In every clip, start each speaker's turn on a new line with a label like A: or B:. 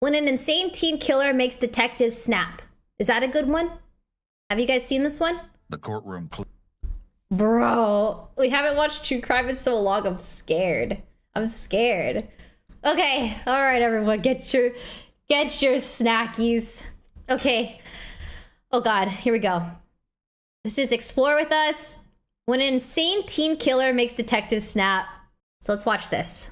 A: When an insane teen killer makes detectives snap. Is that a good one? Have you guys seen this one?
B: The courtroom.
A: Bro, we haven't watched true crime in so long. I'm scared. I'm scared. Okay, all right, everyone, get your snackies. Okay. Oh God, here we go. This is Explore With Us. When an insane teen killer makes detectives snap. So let's watch this.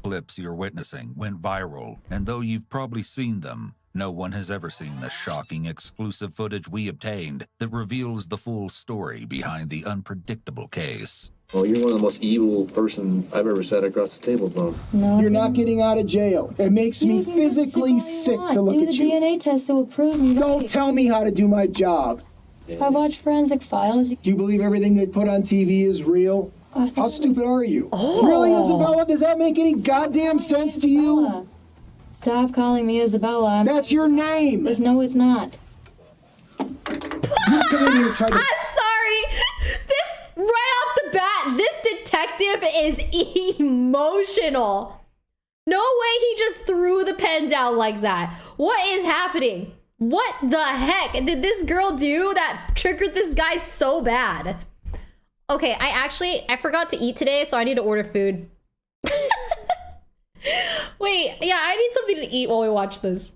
B: Clips you're witnessing went viral, and though you've probably seen them, no one has ever seen the shocking exclusive footage we obtained that reveals the full story behind the unpredictable case.
C: Well, you're one of the most evil person I've ever sat across the table from.
D: No,
E: you're not getting out of jail. It makes me physically sick to look at you.
D: Do the DNA test that will prove me
E: Don't
D: right.
E: tell me how to do my job.
D: I watch forensic files.
E: Do you believe everything they put on TV is real? How stupid are you? Oh. Really, Isabella? Does that make any goddamn sense to you?
D: Stop calling me Isabella.
E: That's your name.
D: No, it's not.
E: You come in here and try to...
A: I'm sorry. This, right off the bat, this detective is emotional. No way he just threw the pen down like that. What is happening? What the heck did this girl do that triggered this guy so bad? Okay, I forgot to eat today, so I need to order food. Wait, yeah, I need something to eat while we watch this.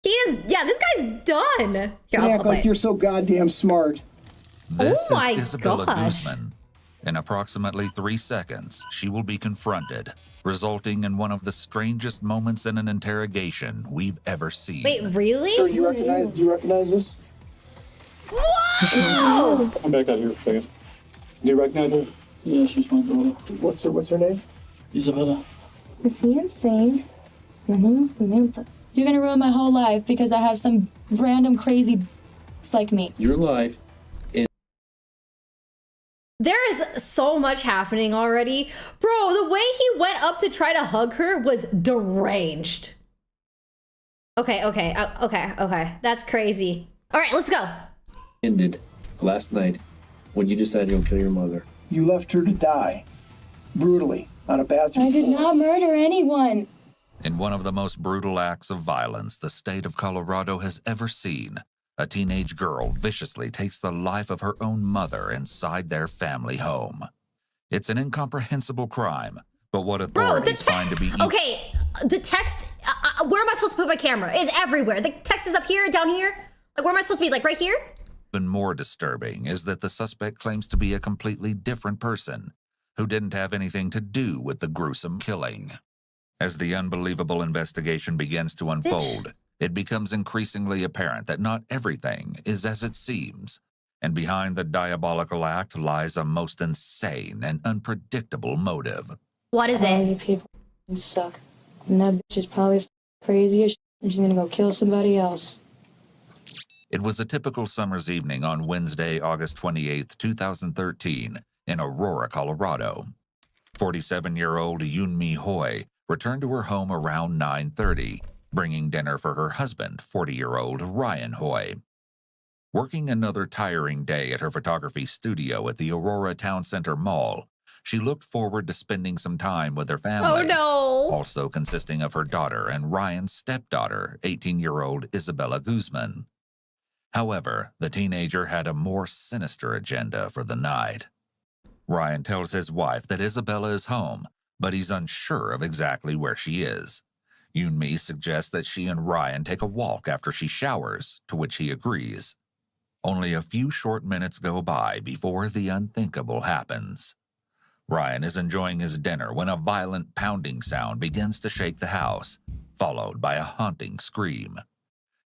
A: Yeah, this guy's done. Here,
E: You act like you're so goddamn smart.
B: This
A: my
B: is Isabella
A: gosh.
B: Guzman. In approximately 3 seconds, she will be confronted, resulting in one of the strangest moments in an interrogation we've ever seen.
A: Wait, really?
E: Sir, do you recognize this?
A: Whoa!
F: I'm back out here for a second. Do you recognize her? Yeah, she's my daughter.
E: What's her name?
F: Isabella.
D: Is he insane? My name is Samantha. You're gonna ruin my whole life because I have some random crazy like me.
C: Your life.
A: There is so much happening already. Bro, the way he went up to try to hug her was deranged. Okay. That's crazy. All right, let's go.
C: Ended last night when you decided to go kill your mother.
E: You left her to die. Brutally. On a bathroom
D: I did
E: floor.
D: not murder anyone.
B: In one of the most brutal acts of violence the state of Colorado has ever seen, a teenage girl viciously takes the life of her own mother inside their family home. It's an incomprehensible crime, but what authorities find to be...
A: Okay, the text... where am I supposed to put my camera? It's everywhere. The text is up here, down here. Like, where am I supposed to be? Like, right here?
B: Even more disturbing is that the suspect claims to be a completely different person who didn't have anything to do with the gruesome killing. As the unbelievable investigation begins to unfold, it becomes increasingly apparent that not everything is as it seems, and behind the diabolical act lies a most insane and unpredictable motive.
A: What is
D: All
A: it?
D: you people suck. And that bitch is probably crazy as shit, and she's gonna go kill somebody else.
B: It was a typical summer's evening on Wednesday, August 28, 2013, in Aurora, Colorado. 47-year-old Yunmi Hoy returned to her home around 9:30, bringing dinner for her husband, 40-year-old Ryan Hoy. Working another tiring day at her photography studio at the Aurora Town Center Mall, she looked forward to spending some time with her family.
A: Oh no!
B: Also consisting of her daughter and Ryan's stepdaughter, 18-year-old Isabella Guzman. However, the teenager had a more sinister agenda for the night. Ryan tells his wife that Isabella is home, but he's unsure of exactly where she is. Yunmi suggests that she and Ryan take a walk after she showers, to which he agrees. Only a few short minutes go by before the unthinkable happens. Ryan is enjoying his dinner when a violent pounding sound begins to shake the house, followed by a haunting scream.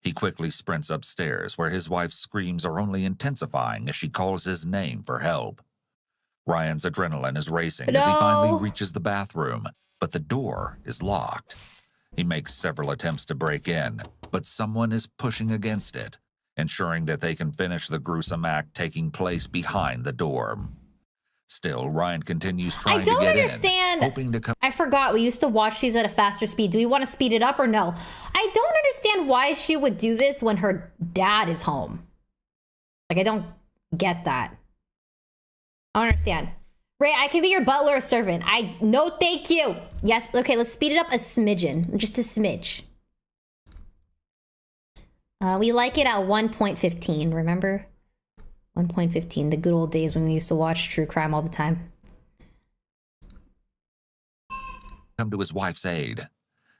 B: He quickly sprints upstairs, where his wife's screams are only intensifying as she calls his name for help. Ryan's adrenaline is racing as he finally reaches the bathroom, but the door is locked. He makes several attempts to break in, but someone is pushing against it, ensuring that they can finish the gruesome act taking place behind the door. Still, Ryan continues trying to get in, hoping to come...
A: I forgot, we used to watch these at a faster speed. Do we want to speed it up or no? I don't understand why she would do this when her dad is home. Like, I don't get that. I don't understand. Ray, I can be your butler or servant. No, thank you. Yes, okay, let's speed it up a smidgen. Just a smidge. We like it at 1.15, remember? 1.15, the good old days when we used to watch true crime all the time.
B: Come to his wife's aid.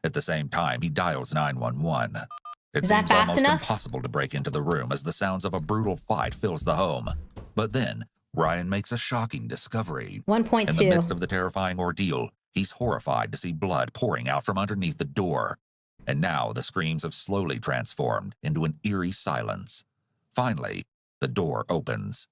B: At the same time, he dials 911. It
A: Is that
B: seems
A: fast
B: almost
A: enough?
B: impossible to break into the room as the sounds of a brutal fight fills the home. But then, Ryan makes a shocking discovery.
A: 1.2.
B: In the midst of the terrifying ordeal, he's horrified to see blood pouring out from underneath the door. And now the screams have slowly transformed into an eerie silence. Finally, the door opens.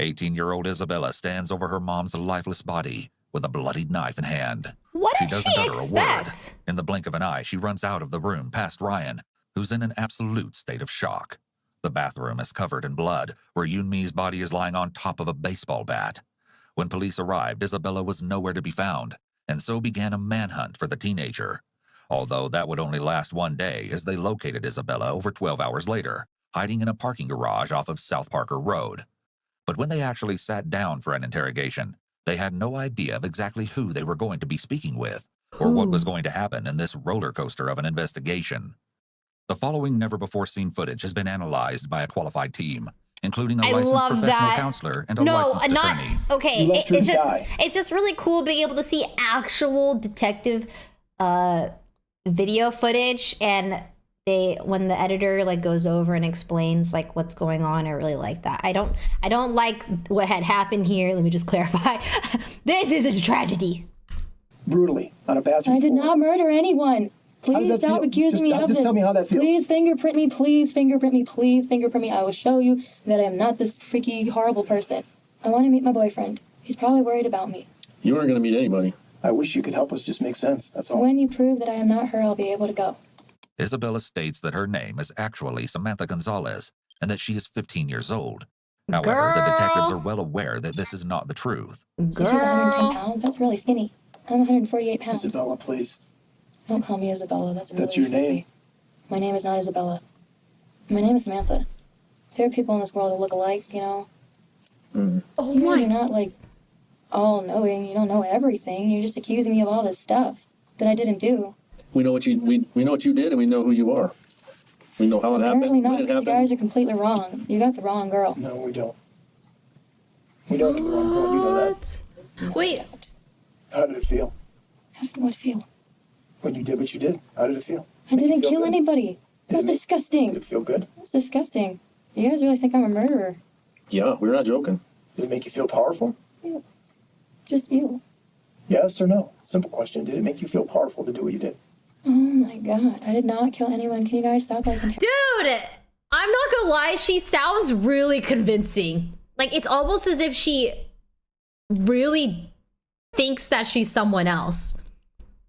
B: 18-year-old Isabella stands over her mom's lifeless body with a bloodied knife in hand.
A: What
B: She
A: did
B: doesn't
A: she
B: utter a word.
A: expect?
B: In the blink of an eye, she runs out of the room past Ryan, who's in an absolute state of shock. The bathroom is covered in blood, where Yunmi's body is lying on top of a baseball bat. When police arrived, Isabella was nowhere to be found, and so began a manhunt for the teenager. Although that would only last one day, as they located Isabella over 12 hours later, hiding in a parking garage off of South Parker Road. But when they actually sat down for an interrogation, they had no idea of exactly who they were going to be speaking with, or what was going to happen in this roller coaster of an investigation. The following never-before-seen footage has been analyzed by a qualified team, including a
A: I
B: licensed
A: love
B: professional
A: that.
B: counselor and a
A: No,
B: licensed
A: not
B: attorney.
A: okay.
E: You left her
A: It's
E: to
A: just
E: die.
A: it's just really cool being able to see actual detective video footage, and when the editor like goes over and explains like what's going on. I really like that. I don't like what had happened here. Let me just clarify. This is a tragedy.
E: Brutally on a bathroom
D: I did
E: floor.
D: not murder anyone.
E: How does
D: Please
E: that
D: stop
E: feel?
D: accusing me of
E: Just
D: this.
E: tell me how that feels.
D: Please fingerprint me. Please fingerprint me. Please fingerprint me. I will show you that I am not this freaky, horrible person. I want to meet my boyfriend. He's probably worried about me.
F: You aren't going to meet anybody.
E: I wish you could help us just make sense. That's all.
D: When you prove that I am not her, I'll be able to go.
B: Isabella states that her name is actually Samantha Gonzalez and that she is 15 years old. However, the detectives are well aware that this is not the truth.
D: So she's 110 pounds? That's really skinny. I'm 148 pounds.
E: Isabella, please.
D: Don't call me Isabella. That's
E: That's
D: really
E: your name?
D: creepy. My name is not Isabella. My name is Samantha. There are people in this world that look alike, you know.
A: Oh
D: You guys
A: my!
D: are not like all-knowing. You don't know everything. You're just accusing me of all this stuff that I didn't do.
F: We know what you we know what you did, and we know who you are. We know how it
D: Apparently
F: happened,
D: not,
F: when it
D: because you
F: happened.
D: guys are completely wrong. You got the wrong girl.
E: No, we don't. We don't do the wrong girl. You know that.
A: What? Wait.
E: How did it feel
D: How did what feel?
E: when you did what you did? How did it feel?
D: I
E: Make you
D: didn't
E: feel
D: kill
E: good?
D: anybody. That was
E: Did it-
D: disgusting.
E: Did it feel good?
D: It's disgusting. You guys really think I'm a murderer?
F: Yeah, we're not joking.
E: Did it make you feel powerful?
D: Just you.
E: Yes or no? Simple question. Did it make you feel powerful to do what you did?
D: Oh my god. I did not kill anyone. Can you guys stop like
A: Dude, I'm not gonna lie, she sounds really convincing. Like, it's almost as if she really thinks that she's someone else.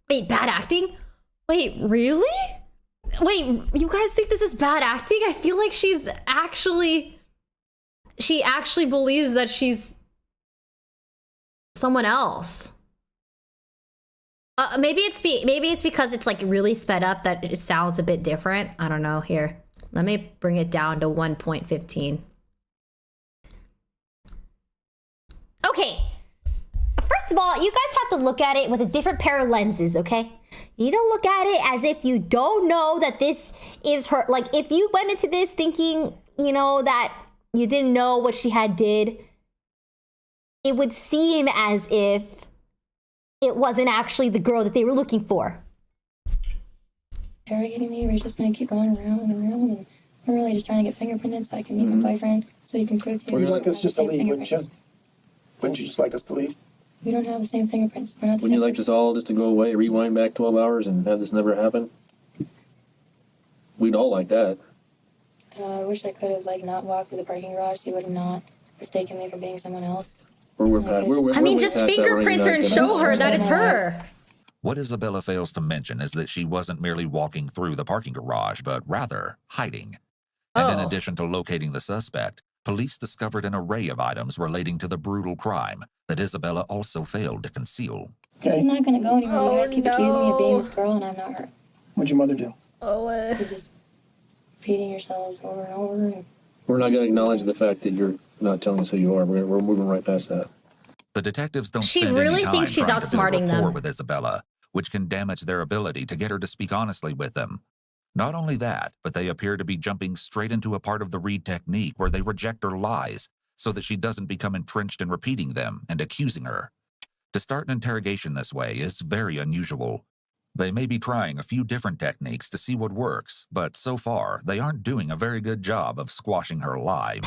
A: Wait, bad acting? Wait, really? Wait, you guys think this is bad acting? I feel like she actually believes that she's someone else. Maybe it's because it's like really sped up that it sounds a bit different. I don't know. Here, let me bring it down to 1.15. Okay. First of all, you guys have to look at it with a different pair of lenses, okay? You need to look at it as if you don't know that this is her. Like, if you went into this thinking, you know, that you didn't know what she had did, it would seem as if it wasn't actually the girl that they were looking for.
D: interrogating me? We're just gonna keep going around and around, and we're really just trying to get fingerprinted so I can meet my boyfriend, so you can prove to me.
E: You'd
D: we
E: like
D: don't
E: us
D: have
E: just
D: the
E: to
D: same
E: leave, wouldn't you?
D: fingerprints.
E: Wouldn't you just like us to leave?
D: We don't have the same fingerprints. We're not the
F: Wouldn't
D: same.
F: you like us all just to go away, rewind back 12 hours, and have this never happen? We'd all like that.
D: I wish I could have like not walked through the parking garage. So you would have not mistaken me for being someone else.
F: We're
A: I mean, just fingerprints her and show her that it's her.
B: What Isabella fails to mention is that she wasn't merely walking through the parking garage, but rather hiding. And in
A: Oh.
B: addition to locating the suspect, police discovered an array of items relating to the brutal crime that Isabella also failed to conceal.
D: This is
E: Okay.
D: not gonna go anywhere. You guys keep accusing me of being
A: no.
D: this girl, and I'm not her.
E: What'd your mother do?
A: Oh,
D: You're just repeating yourselves over and over. And
F: We're not going to acknowledge the fact that you're not telling us who you are. We're moving right past that.
B: The detectives don't
A: She
B: spend
A: really
B: any time
A: thinks she's
B: trying to build
A: outsmarting
B: rapport
A: them.
B: with Isabella, which can damage their ability to get her to speak honestly with them. Not only that, but they appear to be jumping straight into a part of the Reed technique where they reject her lies so that she doesn't become entrenched in repeating them and accusing her. To start an interrogation this way is very unusual. They may be trying a few different techniques to see what works, but so far, they aren't doing a very good job of squashing her lie.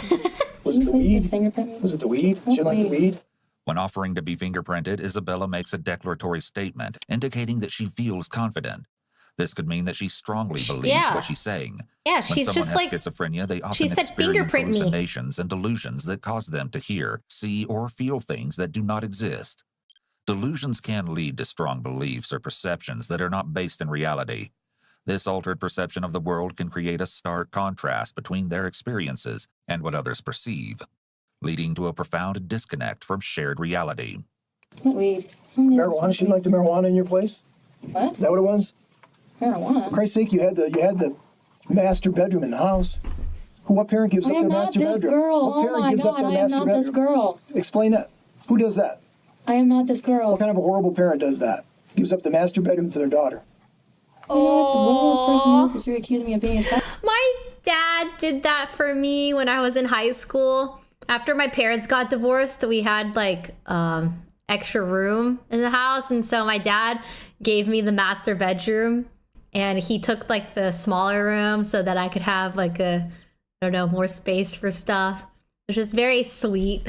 E: Was it the weed?
D: Fingerprint me?
E: Was it the weed? She didn't like the weed?
B: When offering to be fingerprinted, Isabella makes a declaratory statement indicating that she feels confident. This could mean that she strongly believes what she's saying.
A: Yeah,
B: When
A: she's
B: someone
A: just
B: has
A: like,
B: schizophrenia, they often
A: she said,
B: experience
A: "Fingerprint me."
B: hallucinations and delusions that cause them to hear, see, or feel things that do not exist. Delusions can lead to strong beliefs or perceptions that are not based in reality. This altered perception of the world can create a stark contrast between their experiences and what others perceive, leading to a profound disconnect from shared reality.
D: Weed.
E: Marijuana? She didn't like the marijuana in your place?
D: What?
E: Is that what it was?
D: Marijuana?
E: For Christ's sake, you had the master bedroom in the house. What parent gives
D: I
E: up
D: am
E: their
D: not
E: master
D: this
E: bedroom?
D: girl.
E: What
D: Oh
E: parent
D: my
E: gives up
D: God,
E: their
D: I am
E: master
D: not
E: bedroom?
D: this girl.
E: Explain that. Who does that?
D: I am not this girl.
E: What kind of a horrible parent does that? Gives up the master bedroom to their daughter.
D: You know what the worst person is that you're accusing me of being a
A: My dad did that for me when I was in high school. After my parents got divorced, we had like extra room in the house, and so my dad gave me the master bedroom, and he took like the smaller room so that I could have like I don't know, more space for stuff, which is very sweet.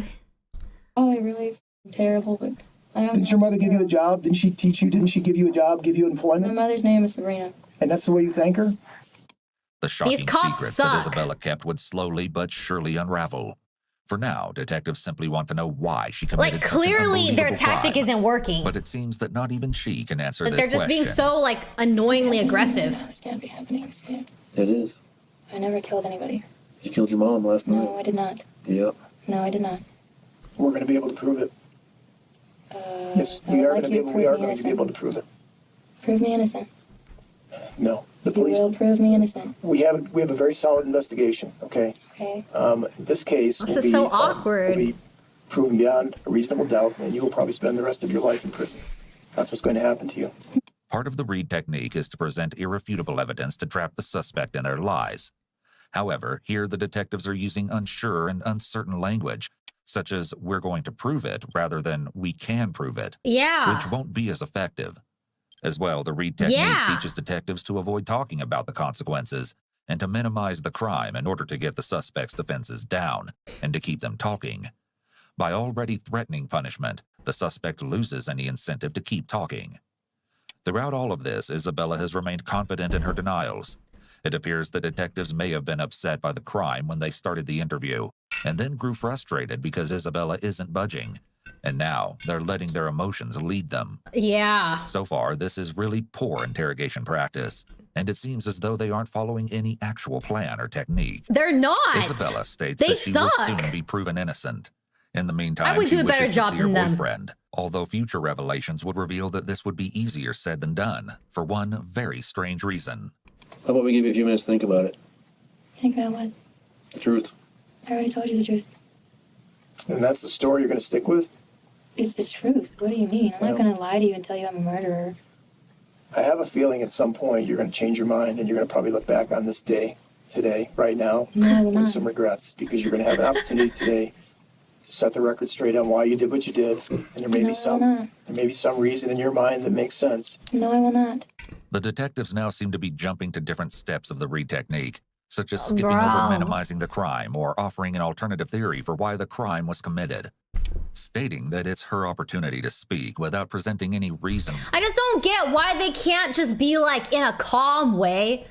D: Probably really terrible, but I am.
E: Didn't your mother give you a job? Didn't she teach you? Didn't she give you a job, give you
D: My
E: employment?
D: mother's name is Sabrina.
E: And that's the way you thank her?
B: The shocking
A: cops
B: secrets
A: suck.
B: that Isabella kept would slowly but surely unravel. For now, detectives simply want to know why she committed
A: Like,
B: such an
A: clearly their
B: unbelievable
A: tactic
B: crime.
A: isn't working.
B: But it seems that not even she can answer
A: That
B: this
A: they're just
B: question.
A: being so like annoyingly aggressive.
D: This can't be happening. This can't.
F: It is.
D: I never killed anybody.
F: You killed your mom last night.
D: No, I did not.
F: Yep.
D: No, I did not.
E: We're going to be able to prove it. Yes,
D: I
E: we
D: would
E: are
D: like
E: going to be
D: you
E: able.
D: to
E: We
D: prove
E: are
D: me
E: going to be
D: innocent.
E: able to prove it.
D: Prove me innocent.
E: No, the
D: You
E: police.
D: will prove me innocent.
E: We have a very solid investigation. Okay.
D: Okay.
E: This case
A: This
E: will
A: is
E: be,
A: so awkward.
E: will be proven beyond a reasonable doubt, and you will probably spend the rest of your life in prison. That's what's going to happen to you.
B: Part of the Reed technique is to present irrefutable evidence to trap the suspect in their lies. However, here the detectives are using unsure and uncertain language, such as "we're going to prove it" rather than "we can prove it,"
A: Yeah.
B: which won't be as effective. As well, the Reed technique
A: Yeah.
B: teaches detectives to avoid talking about the consequences and to minimize the crime in order to get the suspect's defenses down and to keep them talking. By already threatening punishment, the suspect loses any incentive to keep talking. Throughout all of this, Isabella has remained confident in her denials. It appears that detectives may have been upset by the crime when they started the interview, and then grew frustrated because Isabella isn't budging. And now they're letting their emotions lead them.
A: Yeah.
B: So far, this is really poor interrogation practice, and it seems as though they aren't following any actual plan or technique.
A: They're not.
B: Isabella states
A: They
B: that she will
A: suck.
B: soon be proven innocent. In the meantime,
A: I would
B: she
A: do a better
B: wishes
A: job
B: to see her
A: than them.
B: boyfriend, although future revelations would reveal that this would be easier said than done, for one very strange reason.
F: How about we give you a few minutes to think about it?
D: Think about what?
F: The truth.
D: I already told you the truth.
E: And that's the story you're going to stick with?
D: It's the truth. What do you mean? I'm not
E: Well-
D: going to lie to you and tell you I'm a murderer.
E: I have a feeling at some point you're going to change your mind and you're going to probably look back on this day, today, right now,
D: No, I will
E: with
D: not.
E: some regrets because you're going to have an opportunity today to set the record straight on why you did what you did. And there may
D: No, I
E: be
D: will
E: some
D: not.
E: reason in your mind that makes sense.
D: No, I will not.
B: The detectives now seem to be jumping to different steps of the Reed technique, such as skipping
A: Bro.
B: over minimizing the crime or offering an alternative theory for why the crime was committed, stating that it's her opportunity to speak without presenting any reason.
A: I just don't get why they can't just be like in a calm way,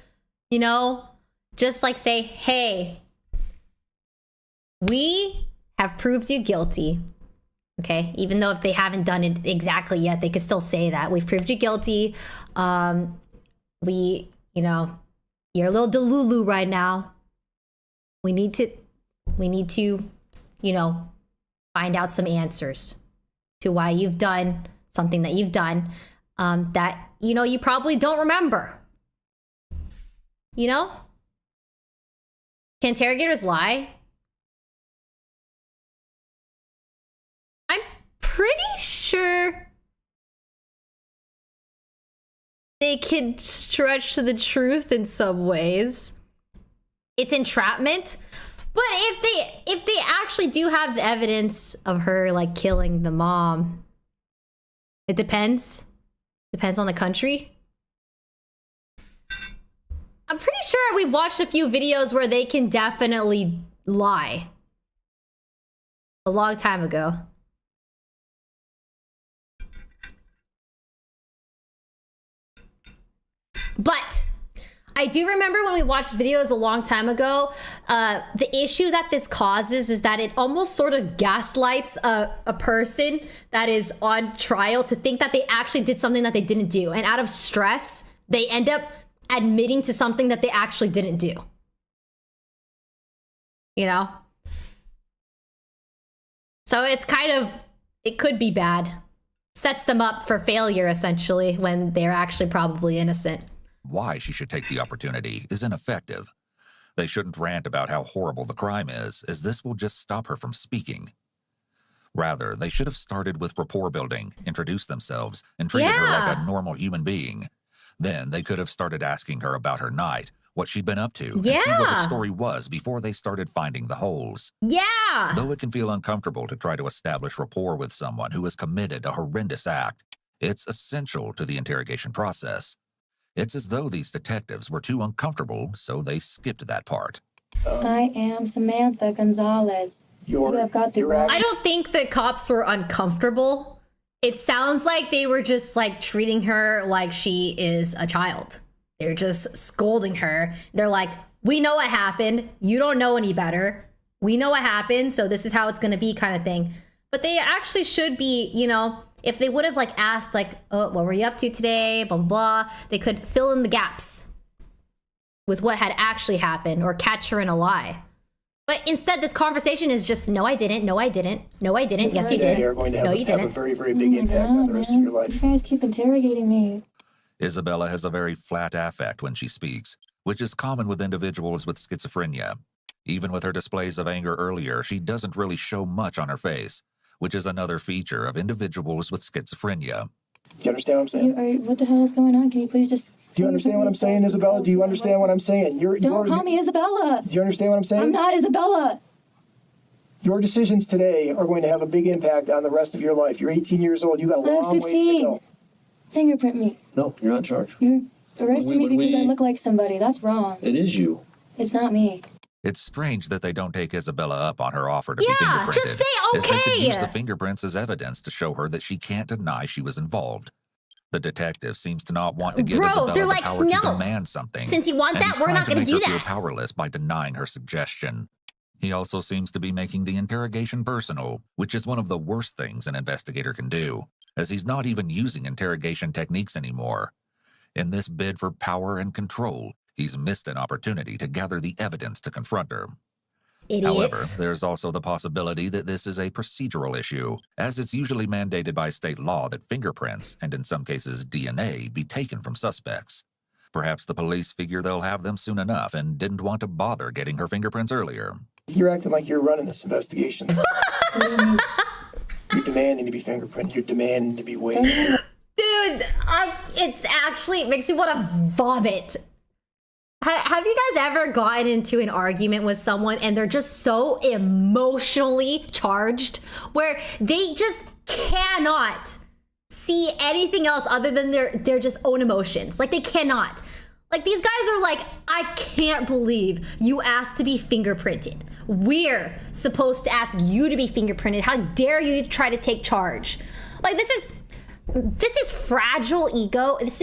A: you know? Just like say, hey, we have proved you guilty. Okay, even though if they haven't done it exactly yet, they could still say that we've proved you guilty. We, you know, you're a little delulu right now. We need to, you know, find out some answers to why you've done something that you've done that, you know, you probably don't remember. You know? Can interrogators lie? I'm pretty sure they could stretch the truth in some ways. It's entrapment. But if they actually do have the evidence of her like killing the mom, it depends. Depends on the country. I'm pretty sure we've watched a few videos where they can definitely lie. A long time ago. But I do remember when we watched videos a long time ago, the issue that this causes is that it almost sort of gaslights a person that is on trial to think that they actually did something that they didn't do. And out of stress, they end up admitting to something that they actually didn't do. You know? So it's kind of, it could be bad. Sets them up for failure, essentially, when they're actually probably innocent.
B: Why she should take the opportunity is ineffective. They shouldn't rant about how horrible the crime is, as this will just stop her from speaking. Rather, they should have started with rapport building, introduced themselves, and treated her like a normal human being. Then they could have started asking her about her night, what she'd been up to, and see what her story was before they started finding the holes.
A: Yeah!
B: Though it can feel uncomfortable to try to establish rapport with someone who has committed a horrendous act, it's essential to the interrogation process. It's as though these detectives were too uncomfortable, so they skipped that part.
D: I am Samantha Gonzalez. You have got the wrong...
A: I don't think the cops were uncomfortable. It sounds like they were just like treating her like she is a child. They're just scolding her. They're like, we know what happened. You don't know any better. We know what happened, so this is how it's gonna be, kind of thing. But they actually should be, you know, if they would have like asked like, oh, what were you up to today? Blah, blah, blah. They could fill in the gaps with what had actually happened or catch her in a lie. But instead, this conversation is just, no, I didn't. No, I didn't. No, I didn't. Yes, you did.
E: You're going to
A: No,
E: have,
A: you
E: have a
A: didn't.
E: very, very big impact on the rest of your life.
D: You guys keep interrogating me.
B: Isabella has a very flat affect when she speaks, which is common with individuals with schizophrenia. Even with her displays of anger earlier, she doesn't really show much on her face, which is another feature of individuals with schizophrenia.
E: Do you understand what I'm saying?
D: What the hell is going on? Can you please just...
E: Do you understand what I'm saying, Isabella? Do you understand what I'm saying?
D: Don't call me Isabella.
E: Do you understand what I'm saying?
D: I'm not Isabella.
E: Your decisions today are going to have a big impact on the rest of your life. You're 18 years old. You got a long ways to go.
D: Fingerprint me.
F: No, you're not in charge.
D: You're arresting me
F: When
D: because I
F: we-
D: look like somebody. That's wrong.
F: It is you.
D: It's not me.
B: It's strange that they don't take Isabella up on her offer to be
A: Yeah,
B: fingerprinted.
A: just say
B: as they could
A: okay.
B: use the fingerprints as evidence to show her that she can't deny she was involved. The detective seems to not want to give
A: Bro,
B: Isabella
A: they're
B: the
A: like,
B: power
A: no.
B: to demand something.
A: Since you want
B: and
A: that,
B: he's
A: we're
B: trying
A: not going
B: make
A: to do
B: her feel
A: that.
B: powerless by denying her suggestion. He also seems to be making the interrogation personal, which is one of the worst things an investigator can do, as he's not even using interrogation techniques anymore. In this bid for power and control, he's missed an opportunity to gather the evidence to confront her.
A: Idiots.
B: However, there's also the possibility that this is a procedural issue, as it's usually mandated by state law that fingerprints, and in some cases DNA, be taken from suspects. Perhaps the police figure they'll have them soon enough and didn't want to bother getting her fingerprints earlier.
E: You're acting like you're running this investigation. You're demanding to be fingerprinted. You're demanding to be weighed.
A: Dude, it's actually, it makes me want to vomit. Have you guys ever gotten into an argument with someone and they're just so emotionally charged where they just cannot see anything else other than their just own emotions? Like, they cannot. Like, these guys are like, I can't believe you asked to be fingerprinted. We're supposed to ask you to be fingerprinted. How dare you try to take charge? Like, this is fragile ego. This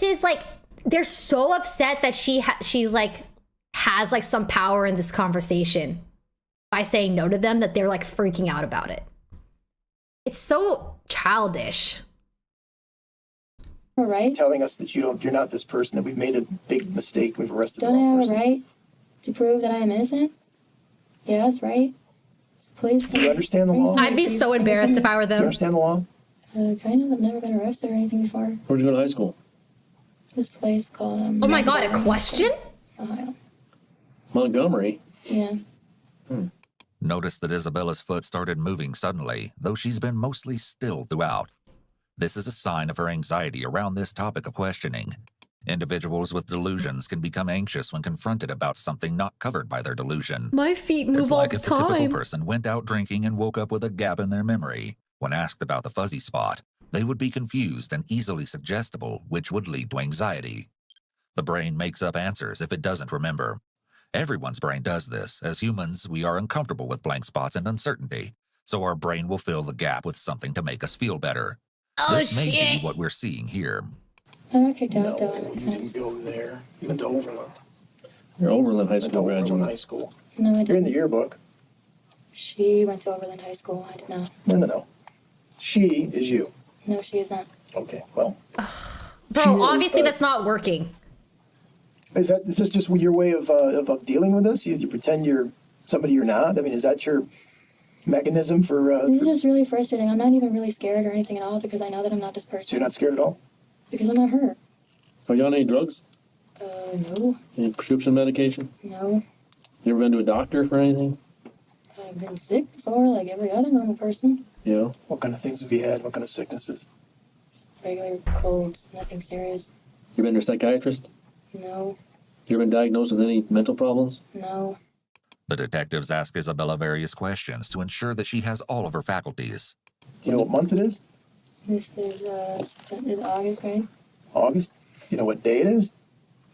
A: is like, they're so upset that she's like has like some power in this conversation by saying no to them that they're like freaking out about it. It's so childish.
D: All right.
E: Telling us that you're not this person, that we've made a big mistake, we've arrested the
D: Don't I
E: wrong
D: have
E: person.
D: a right to prove that I am innocent? Yes, right? Please.
E: Do you understand the law?
A: I'd be so embarrassed if I were
E: Do you
A: them.
E: understand the law?
D: Kind of. I've never been arrested or anything before.
F: Where'd you go to high school?
D: This place called
A: Oh my god, a question?
D: Ohio.
F: Montgomery.
D: Yeah.
B: Notice that Isabella's foot started moving suddenly, though she's been mostly still throughout. This is a sign of her anxiety around this topic of questioning. Individuals with delusions can become anxious when confronted about something not covered by their delusion.
A: My feet move
B: It's
A: all
B: like
A: the
B: if the typical
A: time.
B: person went out drinking and woke up with a gap in their memory. When asked about the fuzzy spot, they would be confused and easily suggestible, which would lead to anxiety. The brain makes up answers if it doesn't remember. Everyone's brain does this. As humans, we are uncomfortable with blank spots and uncertainty, so our brain will fill the gap with something to make us feel better.
A: Oh,
B: This may
A: shit.
B: be what we're seeing here.
D: I got kicked out
E: No,
D: though.
E: you didn't go there. You went to Overland.
F: You're Overland High
E: Went to
F: School
E: Overland
F: graduate.
E: High School.
D: No, I
E: You're in
D: didn't.
E: the yearbook.
D: She went to Overland High School. I did not.
E: No. She is you.
D: No, she is not.
E: Okay, well.
A: Bro,
E: She is,
A: obviously
E: but-
A: that's not working.
E: Is this just your way of dealing with this? You pretend you're somebody you're not? I mean, is that your mechanism for
D: This is just really frustrating. I'm not even really scared or anything at all because I know that I'm not this
E: so
D: person.
E: you're not scared at all?
D: Because I'm not her.
F: Are you on any drugs?
D: No.
F: Any prescription medication?
D: No.
F: You ever been to a doctor for anything?
D: I've been sick before, like every other normal person.
F: Yeah.
E: What kind of things have you had? What kind of sicknesses?
D: Regular colds, nothing serious.
F: You been to a psychiatrist?
D: No.
F: You ever been diagnosed with any mental problems?
D: No.
B: The detectives ask Isabella various questions to ensure that she has all of her faculties.
E: Do you know what month it is?
D: This is August, right?
E: August? Do you know what day it is?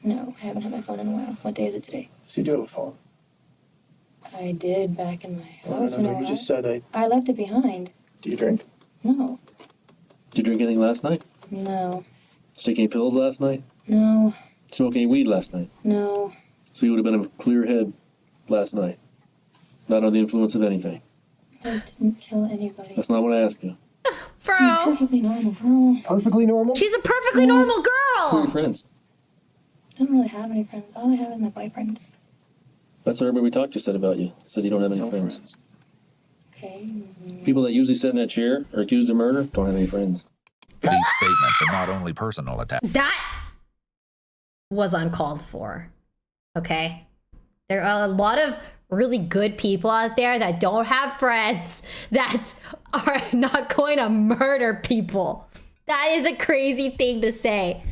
D: No, I haven't had my phone in a while. What day is it today?
E: So you do have a phone.
D: I did back in my
E: No,
D: house in a
E: you
D: while.
E: just said
D: I left it behind.
E: do you drink?
D: No.
F: Did you drink anything last night?
D: No.
F: Take any pills last night?
D: No.
F: Smoke any weed last night?
D: No.
F: So you would have been in a clear head last night. Not under the influence of anything.
D: I didn't kill anybody.
F: That's not what I asked you.
D: I'm
A: Bro,
D: perfectly normal, bro.
E: Perfectly normal?
A: she's a perfectly normal
F: Who are your
A: girl.
F: friends?
D: Don't really have any friends. All I have is my boyfriend.
F: That's what everybody we talked to said about you. Said you don't have any
E: No
F: friends.
E: friends.
D: Okay.
F: People that usually sit in that chair or accused of murder don't have any friends.
B: These statements are not only personal attacks.
A: That was uncalled for. Okay? There are a lot of really good people out there that don't have friends that are not going to murder people. That is a crazy thing to say.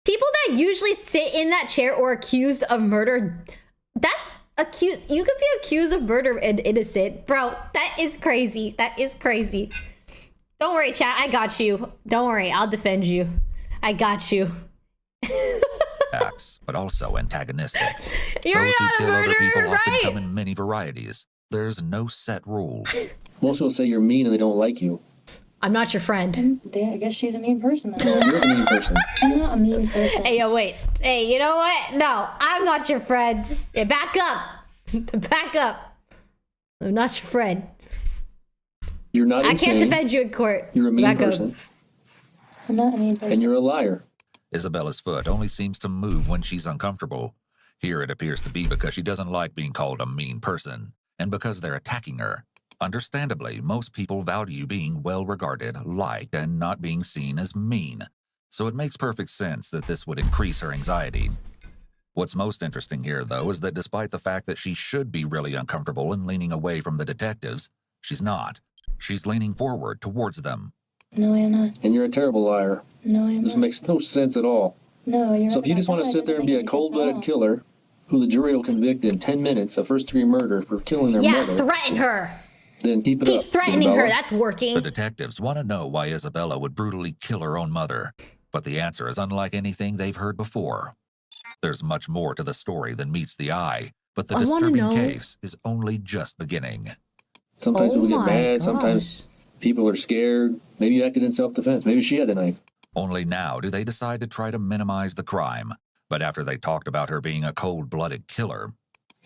A: People that usually sit in that chair or accused of murder, that's accused. You could be accused of murder and innocent. Bro, that is crazy. That is crazy. Don't worry, chat. I got you. Don't worry. I'll defend you. I got you.
B: But also antagonistic.
A: You're
B: Those who
A: not a
B: kill other people
A: murderer,
B: often
A: right?
B: come in many varieties. There's no set rule.
F: Most people say you're mean and they don't like you.
A: I'm not your friend.
D: I guess she's a mean person then.
F: No, you're the mean person.
D: I'm not a mean person.
A: Hey, yo, wait. Hey, you know what? No, I'm not your friend. Yeah, back up. Back up. I'm not your friend.
F: You're not
A: I
F: insane.
A: can't defend you in court.
F: You're a mean
A: Back up.
F: person.
D: I'm not a mean person.
F: And you're a liar.
B: Isabella's foot only seems to move when she's uncomfortable. Here it appears to be because she doesn't like being called a mean person, and because they're attacking her. Understandably, most people value being well regarded, liked, and not being seen as mean. So it makes perfect sense that this would increase her anxiety. What's most interesting here, though, is that despite the fact that she should be really uncomfortable and leaning away from the detectives, she's not. She's leaning forward towards them.
D: No, I am not.
F: And you're a terrible liar.
D: No, I am
F: This
D: not.
F: makes no sense at all.
D: No, you're
F: So
D: right
F: if you
D: about
F: just want to
D: that.
F: sit
D: It
F: there and
D: doesn't
F: be
D: make
F: a
D: any sense at
F: cold-blooded
D: all.
F: killer who the jury will convict in 10 minutes of first-degree murder for killing their
A: Yeah,
F: mother,
A: threaten her.
F: then keep it up.
A: Keep threatening her.
F: Isabella.
A: That's working.
B: The detectives want to know why Isabella would brutally kill her own mother, but the answer is unlike anything they've heard before. There's much more to the story than meets the eye, but the
A: I wanna
B: disturbing
A: know.
B: case is only just beginning.
F: Sometimes
A: Oh
F: people get
A: my
F: mad.
A: gosh.
F: Sometimes people are scared. Maybe you acted in self-defense. Maybe she had the knife.
B: Only now do they decide to try to minimize the crime, but after they talked about her being a cold-blooded killer,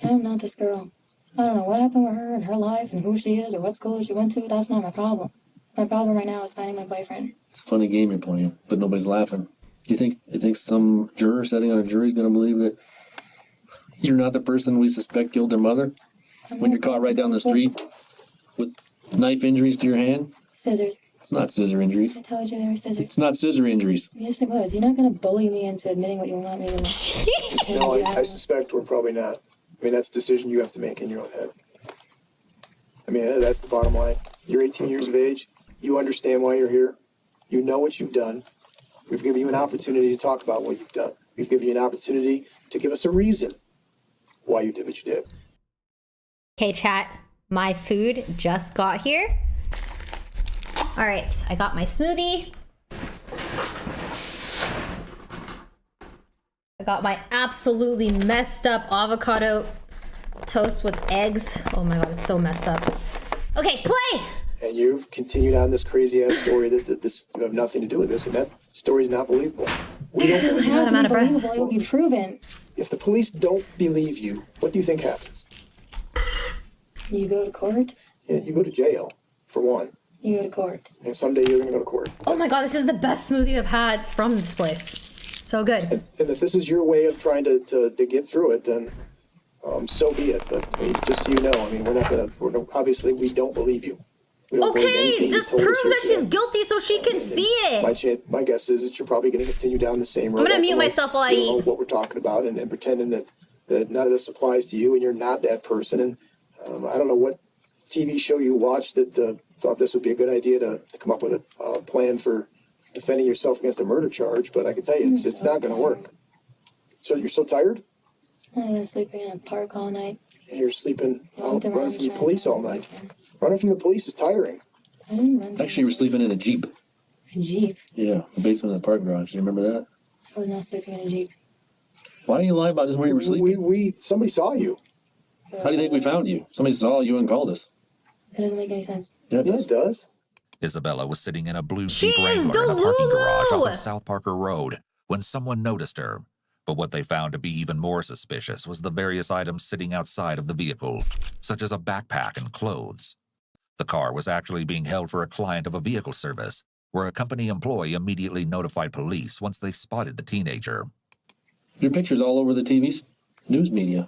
D: I'm not this girl. I don't know what happened with her and her life and who she is or what school she went to. That's not my problem. My problem right now is finding my boyfriend.
F: It's a funny game you're playing, but nobody's laughing. You think some juror sitting on a jury is going to believe that you're not the person we suspect killed their mother when you're caught right down the street with knife injuries to your hand?
D: Scissors.
F: It's not scissor injuries.
D: I told you they were scissors.
F: It's not scissor injuries.
D: Yes, it was. You're not going to bully me into admitting what you want me to
E: No, I suspect we're probably not. I mean, that's a decision you have to make in your own head. I mean, that's the bottom line. You're 18 years of age. You understand why you're here. You know what you've done. We've given you an opportunity to talk about what you've done. We've given you an opportunity to give us a reason why you did what you did.
A: Okay, chat. My food just got here. All right, I got my smoothie. I got my absolutely messed up avocado toast with eggs. Oh my god, it's so messed up. Okay, play!
E: And you've continued on this crazy ass story that this you have nothing to do with this, and that story's not believable. We don't
D: It
E: believe
D: have
A: I'm
D: to
A: out
D: be
A: of breath.
D: believable. It will be proven.
E: If the police don't believe you, what do you think happens?
D: You go to court.
E: Yeah, you go to jail, for one.
D: You go to court.
E: And someday you're going to go to court.
A: Oh my god, this is the best smoothie I've had from this place. So good.
E: And if this is your way of trying to get through it, then so be it. But I mean, just so you know, I mean, obviously we don't believe you. We don't believe
A: Okay,
E: anything you
A: just
E: told us
A: prove
E: here
A: that she's
E: today.
A: guilty so she can see it.
E: My guess is that you're probably going to continue down the same road.
A: gonna
E: acting
A: mute
E: like
A: myself while I
E: you don't know
A: eat.
E: what we're talking about and pretending that none of this applies to you and you're not that person. And I don't know what TV show you watched that thought this would be a good idea to come up with a plan for defending yourself against a murder charge, but I can tell you it's not going to work. So you're so tired?
D: I've been sleeping in a park all night.
E: And you're sleeping
D: Walked
E: running
D: around
E: from the
D: trying
E: police
D: to
E: all night. Running from the police is tiring.
D: I didn't run. from
F: Actually, you were sleeping in a Jeep.
D: a Jeep.
F: Yeah, the basement of the parking garage. Do you remember that?
D: I was not sleeping in a Jeep.
F: Why do you lie about just where you were sleeping?
E: Somebody saw you.
F: How do you think we found you? Somebody saw you and called us.
D: It doesn't make any sense.
F: Yeah, it
E: Yeah,
F: does.
E: it does.
B: Isabella was sitting in a blue
A: She
B: Jeep
A: is
B: Wrangler in a parking garage
A: Delulu!
B: off of South Parker Road when someone noticed her. But what they found to be even more suspicious was the various items sitting outside of the vehicle, such as a backpack and clothes. The car was actually being held for a client of a vehicle service, where a company employee immediately notified police once they spotted the teenager.
F: Your picture's all over the TV news media.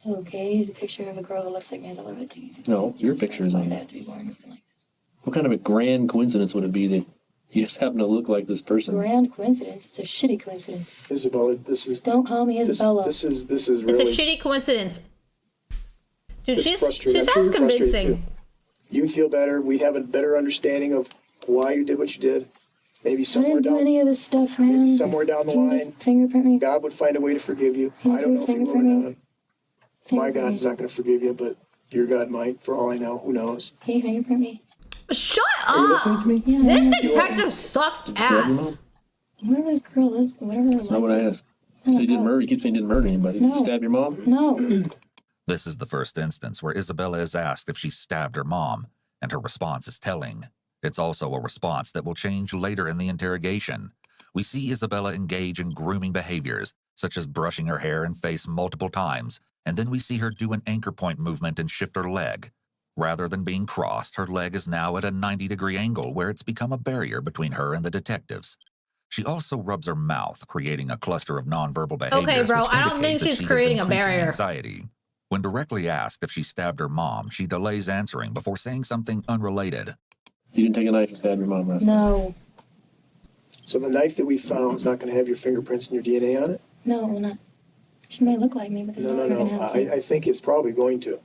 D: Okay, here's a picture of a girl that looks like me as a little bit teenager.
F: No, your picture is
D: Why
F: on
D: did I
F: there.
D: have to be born looking like this?
F: What kind of a grand coincidence would it be that you just happen to look like this person?
D: Grand coincidence. It's a shitty coincidence.
E: Isabella, this is
D: Don't call me Isabella.
E: This is
A: It's
E: really
A: a shitty coincidence. Dude,
E: it's
A: she
E: frustrating. I'm
A: sounds
E: sure you're frustrated,
A: convincing.
E: too. You'd feel better. We'd have a better understanding of why you did what you did. Maybe
D: I
E: somewhere
D: didn't do any
E: down,
D: of this stuff, man.
E: maybe somewhere down the
D: Can you
E: line,
D: just fingerprint me?
E: God would find a way to forgive you.
D: Can you
E: I don't know
D: please
E: if he will or
D: fingerprint me?
E: not. My
D: Fingerprint
E: God's
D: me.
E: not going to forgive you, but your God might. For all I know, who knows?
D: Can you fingerprint me?
A: Shut
E: Are you listening
A: up!
E: to me?
D: Yeah. I
A: This
D: know.
A: detective sucks
F: Stab your
A: ass.
D: Whoever this girl is, whatever her
F: That's not what I asked.
D: It's not
F: So you didn't
D: about-
F: murder. You keep saying you didn't murder anybody. Did you
D: No.
F: stab your mom?
D: No.
B: This is the first instance where Isabella is asked if she stabbed her mom, and her response is telling. It's also a response that will change later in the interrogation. We see Isabella engage in grooming behaviors, such as brushing her hair and face multiple times, and then we see her do an anchor point movement and shift her leg. Rather than being crossed, her leg is now at a 90-degree angle where it's become a barrier between her and the detectives. She also rubs her mouth, creating a cluster of nonverbal behaviors.
A: Okay, bro,
B: which
A: I don't
B: indicate
A: think
B: that
A: she's
B: she has
A: creating a
B: increasing
A: barrier.
B: Anxiety. When directly asked if she stabbed her mom, she delays answering before saying something unrelated.
F: You didn't take a knife and stab your mom last night.
D: No.
E: So the knife that we found is not going to have your fingerprints and your DNA on it?
D: No, it will not. She may look like me, but there's
E: No,
D: no,
E: no,
D: way you're gonna
E: no.
D: have the same.
E: I think it's probably going to.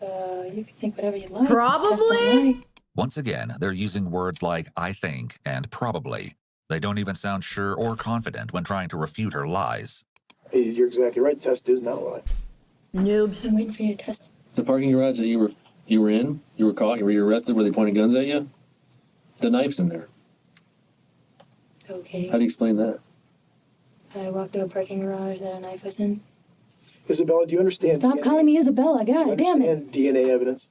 D: You can think whatever you like.
A: Probably?
D: Just don't lie.
B: Once again, they're using words like I think and probably. They don't even sound sure or confident when trying to refute her lies.
E: Hey, you're exactly right. Test is not lying.
A: Noobs.
D: I'm waiting for you to test it.
F: The parking garage that you were in, you were caught, were you arrested? Were they pointing guns at you? The knife's in there.
D: Okay.
F: How do you explain that?
D: I walked through a parking garage that a knife was in.
E: Isabella, do you understand?
D: Stop
E: DNA?
D: calling me Isabella.
E: Do you
D: God damn it.
E: understand DNA evidence?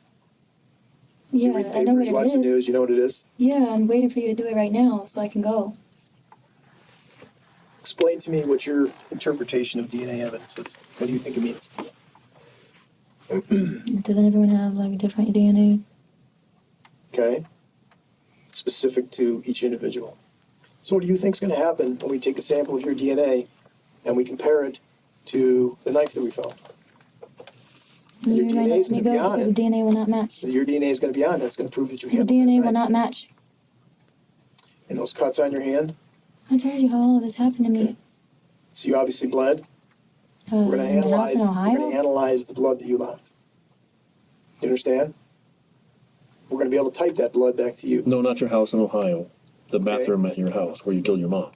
D: Yeah,
E: You read
D: I know
E: papers,
D: what
E: watch
D: it
E: the
D: is.
E: news. You know what it is.
D: Yeah, I'm waiting for you to do it right now so I can go.
E: Explain to me what your interpretation of DNA evidence is. What do you think it means?
D: Doesn't everyone have like different DNA?
E: Okay. Specific to each individual. So what do you think is going to happen when we take a sample of your DNA and we compare it to the knife that we found? Your
D: You might
E: DNA
D: not
E: is
D: let me
E: going to be
D: go
E: on
D: because the
E: it.
D: DNA will not match.
E: Your DNA is going to be on. That's going to prove that you
D: The
E: handled
D: DNA
E: that
D: will
E: knife.
D: not match.
E: And those cuts on your hand.
D: I told you how all of this happened to me.
E: So you obviously bled. We're going to
D: in the house
E: analyze.
D: in
E: We're going
D: Ohio.
E: to analyze the blood that you left. You understand? we're going to be able to type that blood back to you.
F: No, not your house in Ohio. The bathroom at your house where you killed your mom.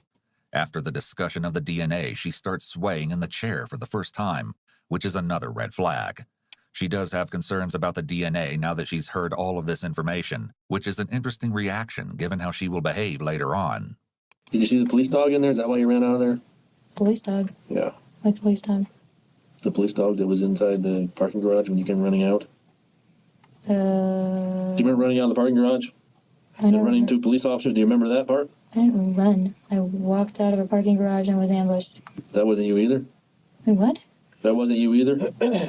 B: After the discussion of the DNA, she starts swaying in the chair for the first time, which is another red flag. She does have concerns about the DNA now that she's heard all of this information, which is an interesting reaction given how she will behave later on.
F: Did you see the police dog in there? Is that why you ran out of there?
D: Police dog.
F: Yeah.
D: What police dog?
F: The police dog that was inside the parking garage when you came running out. Do you remember running out of the parking garage?
D: I
F: And
D: never
F: running
D: ran.
F: into police officers? Do you remember that part?
D: I didn't run. I walked out of a parking garage and was ambushed.
F: That wasn't you either?
D: Wait, what?
F: That wasn't you either?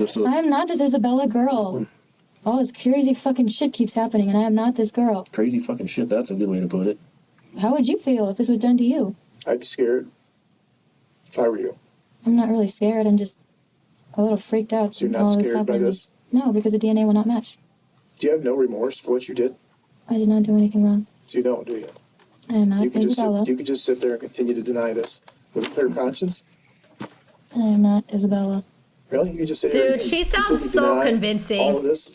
F: So,
D: I am not this Isabella girl. All this crazy fucking shit keeps happening, and I am not this girl.
F: crazy fucking shit. That's a good way to put it.
D: How would you feel if this was done to you?
E: I'd be scared if I were you.
D: I'm not really scared. I'm just a little freaked out.
E: So you're not
D: all this
E: scared by
D: happening.
E: this?
D: No, because the DNA will not match.
E: Do you have no remorse for what you did?
D: I did not do anything wrong.
E: So you don't, do you?
D: I am not
E: You can
D: Isabella.
E: just sit there and continue to deny this with a clear conscience.
D: I am not Isabella.
E: Really? You can just sit here
A: Dude,
E: and
A: she sounds
E: completely
A: so
E: deny all
A: convincing.
E: of this.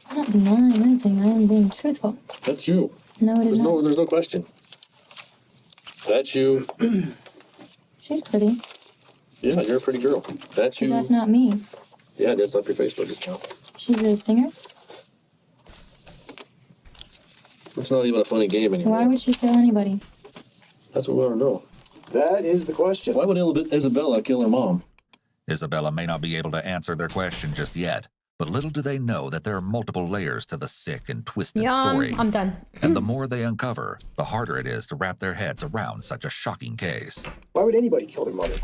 D: I'm not denying anything. I am being truthful.
F: That's you.
D: No, it is not.
F: There's no question. That's you.
D: She's pretty,
F: Yeah, you're a pretty girl. That's
D: but
F: you.
D: that's not me.
F: Yeah, that's up your Facebook account.
D: She's a singer.
F: It's not even a funny game anymore.
D: Why would she kill anybody?
F: That's what we want to know.
E: That is the question.
F: Why would Isabella kill her mom?
B: Isabella may not be able to answer their question just yet, but little do they know that there are multiple layers to the sick and twisted story.
A: I'm done.
B: And the more they uncover, the harder it is to wrap their heads around such a shocking case.
E: Why would anybody kill their mother?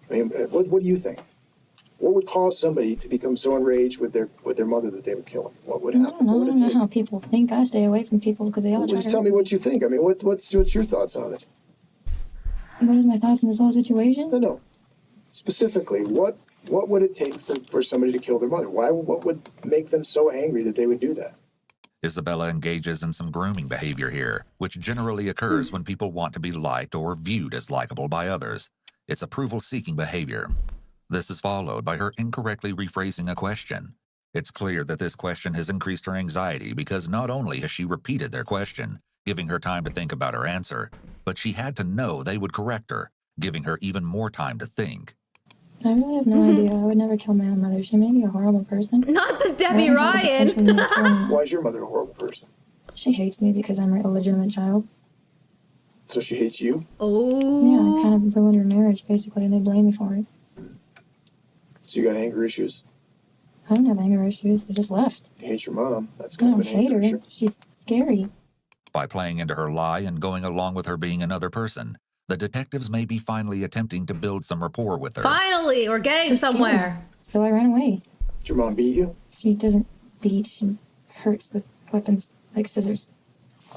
E: I mean, what do you think? What would cause somebody to become so enraged with their mother that they would kill them? What would
D: I
E: happen?
D: don't know.
E: What
D: I
E: would
D: don't
E: it
D: know
E: take?
D: how people think. I stay away from people because they all
E: Well,
D: try
E: just
D: to
E: tell
D: hurt
E: me what you think. I mean, what's your thoughts on it?
D: What is my thoughts on this whole situation?
E: No. Specifically, what would it take for somebody to kill their mother? What would make them so angry that they would do that?
B: Isabella engages in some grooming behavior here, which generally occurs when people want to be liked or viewed as likable by others. It's approval-seeking behavior. This is followed by her incorrectly rephrasing a question. It's clear that this question has increased her anxiety because not only has she repeated their question, giving her time to think about her answer, but she had to know they would correct her, giving her even more time to think.
D: I really have no idea. I would never kill my own mother. She may be a horrible person.
A: Not the
D: I
A: Debbie
D: don't have the potential
A: Ryan.
D: to kill me.
E: Why is your mother a horrible person?
D: She hates me because I'm her illegitimate child.
E: So she hates you?
D: Yeah, I
A: Oh.
D: kind of ruined her marriage, basically, and they blame me for it.
E: So you got anger issues?
D: I don't have anger issues. I just left.
E: You hate your mom? That's
D: I
E: kind of
D: don't
E: an
D: hate
E: anger
D: her.
E: issue.
D: She's scary.
B: By playing into her lie and going along with her being another person, the detectives may be finally attempting to build some rapport with her.
A: Finally, we're getting
D: She's scary.
A: somewhere.
D: So I ran away.
E: Did your mom beat you?
D: She doesn't beat. She hurts with weapons like scissors.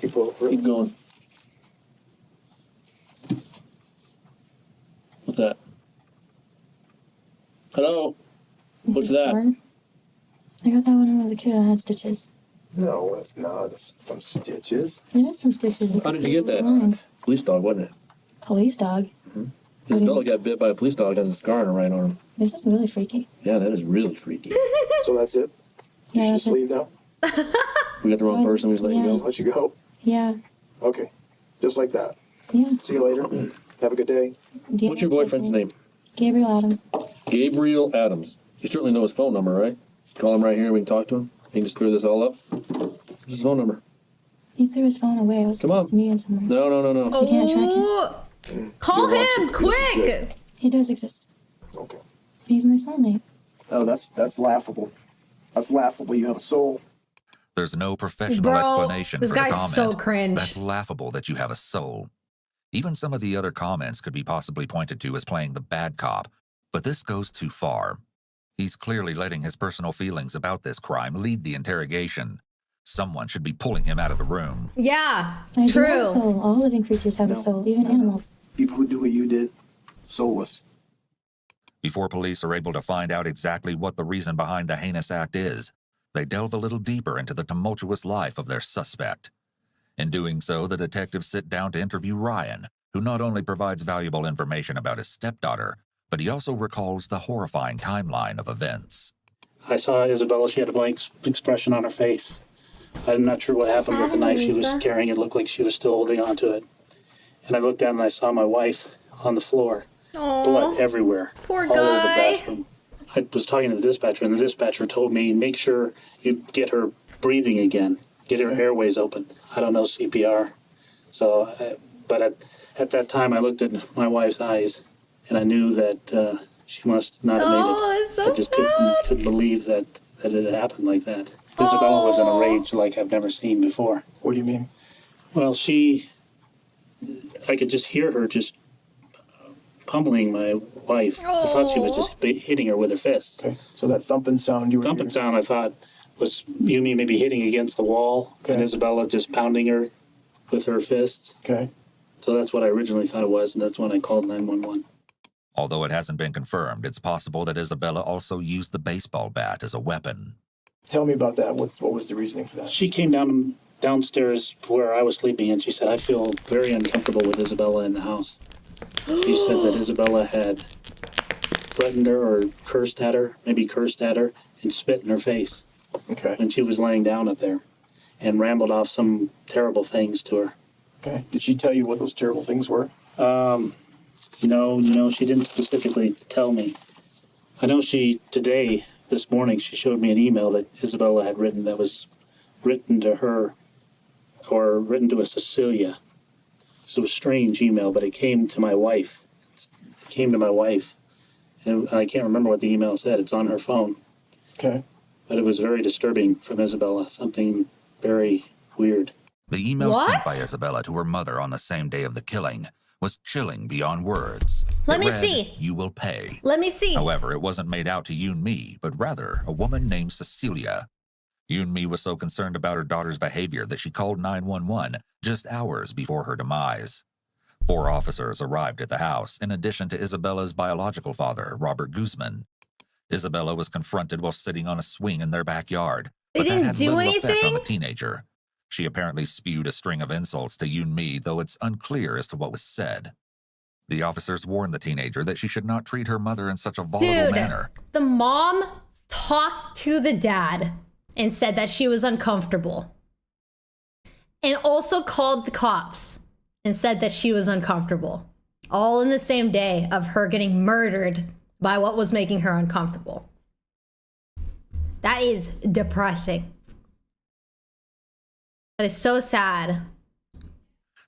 E: You pull it through?
F: Keep going. What's that? Hello?
D: Is
F: What's
D: this
F: that?
D: scar? I got that when I was a kid. I had stitches.
E: No, that's not. It's from stitches.
D: It is from stitches.
F: How did you get that?
D: Lines.
F: Police dog, wasn't it?
D: Police dog.
F: Isabella got bit by a police dog, has a scar on her right arm.
D: This is really freaky.
F: Yeah, that is really freaky.
E: So that's it? You
D: Yeah,
E: should
D: that's
E: just
D: it.
E: leave now?
F: We got the wrong person, we just let you
D: Yeah.
F: go.
E: Let you go?
D: Yeah.
E: Okay. Just like that.
D: Yeah.
E: See you later. Have a good day.
F: What's your boyfriend's name?
D: Gabriel Adams.
F: Gabriel Adams. You certainly know his phone number, right? Call him right here, we can talk to him. He can just clear this all up. What's his phone number?
D: He threw his phone away. I was
F: Come on.
D: supposed to meet him somewhere.
F: No.
D: You can't track him.
A: Oh. Call
E: You don't want
A: him
E: to, because he
A: quick.
E: exists.
D: He does exist.
E: Okay.
D: He's my soulmate.
E: Oh, that's laughable. That's laughable. You have a soul.
B: There's no professional
A: Bro,
B: explanation
A: this
B: for the
A: guy's
B: comment.
A: so cringe.
B: That's laughable that you have a soul. Even some of the other comments could be possibly pointed to as playing the bad cop, but this goes too far. He's clearly letting his personal feelings about this crime lead the interrogation. Someone should be pulling him out of the room.
A: Yeah,
D: I do have a
A: true.
D: soul. All living creatures have a
E: No.
D: soul, even
E: No.
D: animals.
E: People who do what you did, soulless.
B: Before police are able to find out exactly what the reason behind the heinous act is, they delve a little deeper into the tumultuous life of their suspect. In doing so, the detectives sit down to interview Ryan, who not only provides valuable information about his stepdaughter, but he also recalls the horrifying timeline of events.
G: I saw Isabella. She had a blank expression on her face. I'm not sure what happened with the knife she was carrying. It looked like she was still holding on to it. And I looked down and I saw my wife on the floor. Blood everywhere.
A: Poor
G: all over the
A: guy.
G: bathroom. I was talking to the dispatcher, and the dispatcher told me, make sure you get her breathing again. Get her airways open. I don't know CPR. So, but at that time, I looked at my wife's eyes, and I knew that she must not have made it.
A: Oh, it's so
G: I just
A: sad.
G: couldn't believe that it had happened like that. Isabella was in a rage like I've never seen before.
E: What do you mean?
G: Well, I could just hear her just pummeling my wife. I thought she was just hitting her with her fists.
E: Okay. So that thumping sound you were
G: Thumping sound, I thought, was Yumi maybe hitting against the wall, and Isabella just pounding her with her fists.
E: Okay.
G: So that's what I originally thought it was, and that's when I called 911.
B: Although it hasn't been confirmed, it's possible that Isabella also used the baseball bat as a weapon.
E: Tell me about that. What was the reasoning for that?
G: She came downstairs where I was sleeping, and she said, I feel very uncomfortable with Isabella in the house. She said that Isabella had threatened her or cursed at her, and spit in her face.
E: Okay.
G: When she was laying down up there, and rambled off some terrible things to her.
E: Okay. Did she tell you what those terrible things were?
G: No, she didn't specifically tell me. I know this morning, she showed me an email that Isabella had written that was written to her, or written to a Cecilia. So it was a strange email, but it came to my wife. And I can't remember what the email said. It's on her phone.
E: Okay.
G: But it was very disturbing from Isabella, something very weird.
B: The email
A: What?
B: sent by Isabella to her mother on the same day of the killing was chilling beyond words.
A: Let
B: It
A: me
B: read,
A: see.
B: You will pay.
A: Let me see.
B: However, it wasn't made out to Yoon Mi, but rather a woman named Cecilia. Yoon Mi was so concerned about her daughter's behavior that she called 911 just hours before her demise. 4 officers arrived at the house, in addition to Isabella's biological father, Robert Guzman. Isabella was confronted while sitting on a swing in their backyard,
A: They
B: but that
A: didn't
B: had
A: do
B: little effect on
A: anything?
B: the teenager. She apparently spewed a string of insults to Yoon Mi, though it's unclear as to what was said. The officers warned the teenager that she should not treat her mother in such a volatile
A: Dude,
B: manner.
A: the mom talked to the dad and said that she was uncomfortable. And also called the cops and said that she was uncomfortable. All in the same day of her getting murdered by what was making her uncomfortable. That is depressing. That is so sad.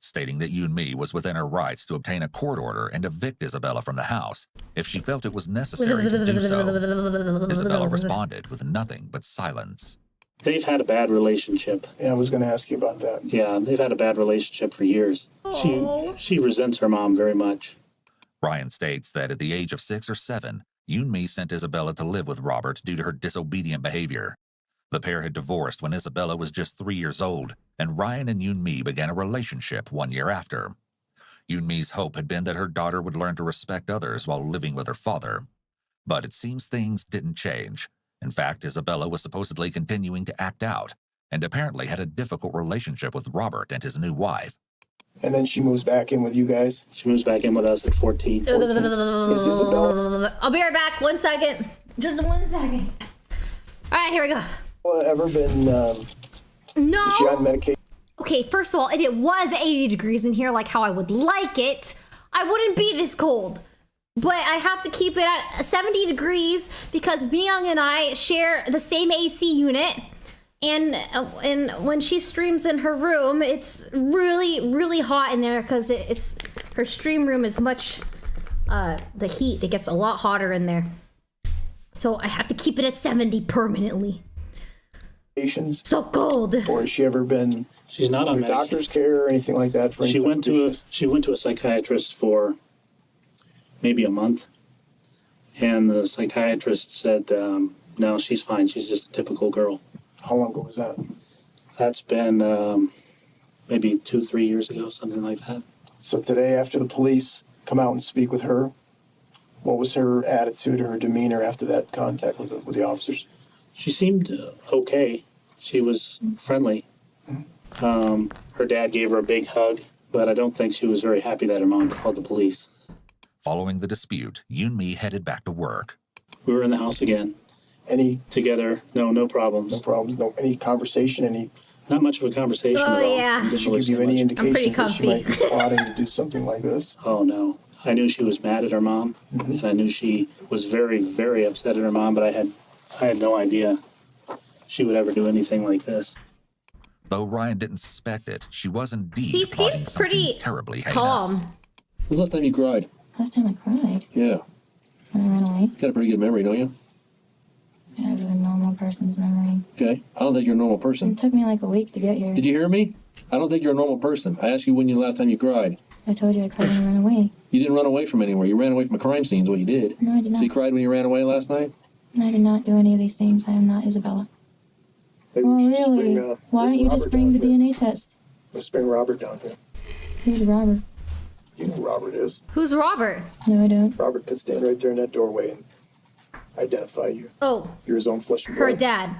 B: Stating that Yoon Mi was within her rights to obtain a court order and evict Isabella from the house if she felt it was necessary to do so. Isabella responded with nothing but silence.
G: They've had a bad relationship.
E: Yeah, I was going to ask you about that.
G: Yeah, they've had a bad relationship for years. She resents her mom very much.
B: Ryan states that at the age of 6 or 7, Yoon Mi sent Isabella to live with Robert due to her disobedient behavior. The pair had divorced when Isabella was just 3 years old, and Ryan and Yoon Mi began a relationship 1 year after. Yoon Mi's hope had been that her daughter would learn to respect others while living with her father. But it seems things didn't change. In fact, Isabella was supposedly continuing to act out, and apparently had a difficult relationship with Robert and his new wife.
E: And then she moves back in with you guys?
G: She moves back in with us at 14.
E: Is Isabella
A: I'll be right back. 1 second. Just 1 second. All right, here we go.
E: ever been,
A: No.
E: is she on medication?
A: Okay, first of all, if it was 80 degrees in here like how I would like it, I wouldn't be this cold. But I have to keep it at 70 degrees because Myung and I share the same AC unit. And when she streams in her room, it's really, really hot in there because it's her stream room is much, the heat, it gets a lot hotter in there. So I have to keep it at 70 permanently. So cold.
E: Or has she ever been
G: She's not on
E: under
G: medication.
E: doctor's care or anything like that? For any
G: She
E: type
G: went
E: of
G: to a
E: issues?
G: she went to a psychiatrist for maybe a month, and the psychiatrist said, "No, she's fine. She's just a typical girl."
E: How long ago was that?
G: That's been maybe 2-3 years ago, something like that.
E: So today, after the police come out and speak with her, what was her attitude or her demeanor after that contact with the officers?
G: She seemed okay. She was friendly. Her dad gave her a big hug, but I don't think she was very happy that her mom called the police.
B: Following the dispute, Yoon Mi headed back to work.
G: We were in the house again,
E: Any
G: together. No problems.
E: problems? No any conversation? Any
G: Not much of a conversation at all.
A: Oh, yeah.
E: Did she
G: Really
E: give you
G: so
E: any
G: much.
A: I'm pretty
E: indication that she might be
A: comfy.
E: plotting to do something like this?
G: Oh, no. I knew she was mad at her mom, and I knew she was very, very upset at her mom, but I had no idea she would ever do anything like this.
B: Though Ryan didn't suspect it, she was indeed
A: He
B: plotting
A: seems
B: something
A: pretty
B: terribly heinous.
A: calm.
F: When was the last time you cried?
D: Last time I cried,
F: Yeah.
D: when I ran away,
F: You got a pretty good memory, don't you?
D: I have a normal person's memory.
F: Okay. I don't think you're a normal
D: It
F: person.
D: took me like a week to get here.
F: Did you hear me? I don't think you're a normal person. I asked you when you last time you cried.
D: I told you I cried when I ran away.
F: You didn't run away from anywhere. You ran away from a crime scene is what you did.
D: No, I did
F: So you
D: not.
F: cried when you ran away last night?
D: I did not do any of these things. I am not Isabella.
E: Maybe
D: Oh,
E: we should just
D: really?
E: bring,
D: Why don't you just
E: Robert
D: bring the
E: down here.
D: DNA test?
E: Let's bring Robert down here.
D: Who's Robert?
E: You know who Robert is.
A: Who's Robert?
D: No, I don't.
E: Robert could stand right there in that doorway and identify you.
A: Oh,
E: You're his own flesh and
A: her
E: blood.
A: dad.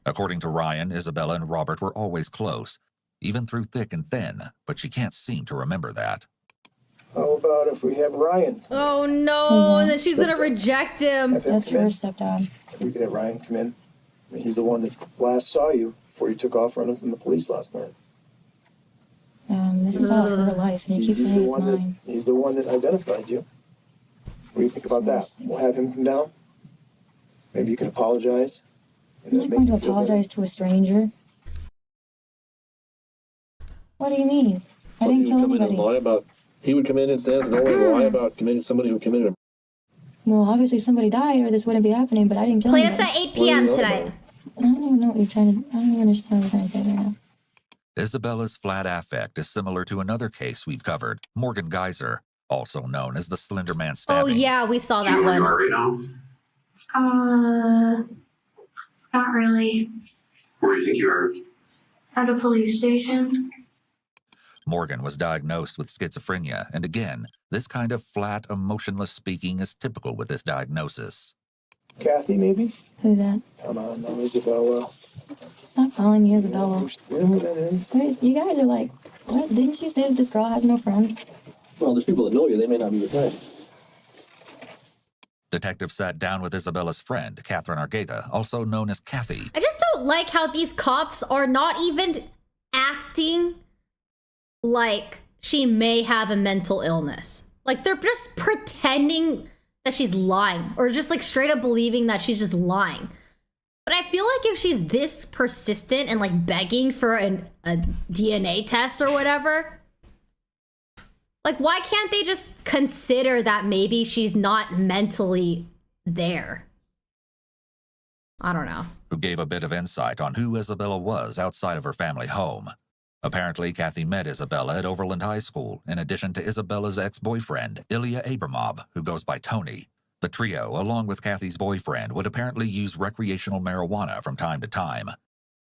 B: According to Ryan, Isabella and Robert were always close, even through thick and thin, but she can't seem to remember that.
E: How about if we have Ryan?
A: Oh no, and then she's gonna
E: Stepdad.
A: reject him.
E: Have him
D: That's
E: come
D: her
E: in.
D: stepdad.
E: We could have Ryan come in. I mean, he's the one that last saw you before you took off running from the police last night.
D: This is all her life, and you keep
E: He's the
D: saying it's
E: one
D: mine.
E: he's the one that identified you. What do you think about that? We'll have him come down. Maybe you can apologize. and
D: I'm
E: then
D: not
E: make
D: going to
E: you feel better.
D: apologize to a stranger. What do you mean? I
F: Well,
D: didn't
F: he
D: kill
F: would come in and
D: anybody.
F: lie about. He would come in and stand and lie about committing somebody who committed a.
D: Well, obviously somebody died, or this wouldn't be happening. But I didn't kill
A: Play ups
D: anybody.
A: at 8 p.m.
F: What do you know
A: tonight.
F: about
D: I don't even know what you're trying to. I don't even understand what you're trying to say right now.
B: Isabella's flat affect is similar to another case we've covered, Morgan Geyser, also known as the Slender Man
A: Oh
B: stabbing.
A: yeah, we saw
H: Do you
A: that
H: know where you
A: one.
H: are right now?
I: Not really.
H: Where do you think you are?
I: At a police station.
B: Morgan was diagnosed with schizophrenia, and again, this kind of flat, emotionless speaking is typical with this diagnosis.
E: Kathy, maybe?
D: Who's that?
E: Come on, I'm Isabella.
D: Stop calling me Isabella.
E: You know who that is?
D: Wait, you guys are like, what? Didn't you say that this girl has no friends?
F: Well, there's people that know you. They may not be your friend.
B: Detective sat down with Isabella's friend, Catherine Argueta, also known as Kathy.
A: I just don't like how these cops are not even acting like she may have a mental illness. Like they're just pretending that she's lying, or just like straight up believing that she's just lying. But I feel like if she's this persistent and like begging for a DNA test or whatever, like why can't they just consider that maybe she's not mentally there? I don't know.
B: Who gave a bit of insight on who Isabella was outside of her family home. Apparently, Kathy met Isabella at Overland High School, in addition to Isabella's ex-boyfriend, Ilya Abramov, who goes by Tony. The trio, along with Kathy's boyfriend, would apparently use recreational marijuana from time to time.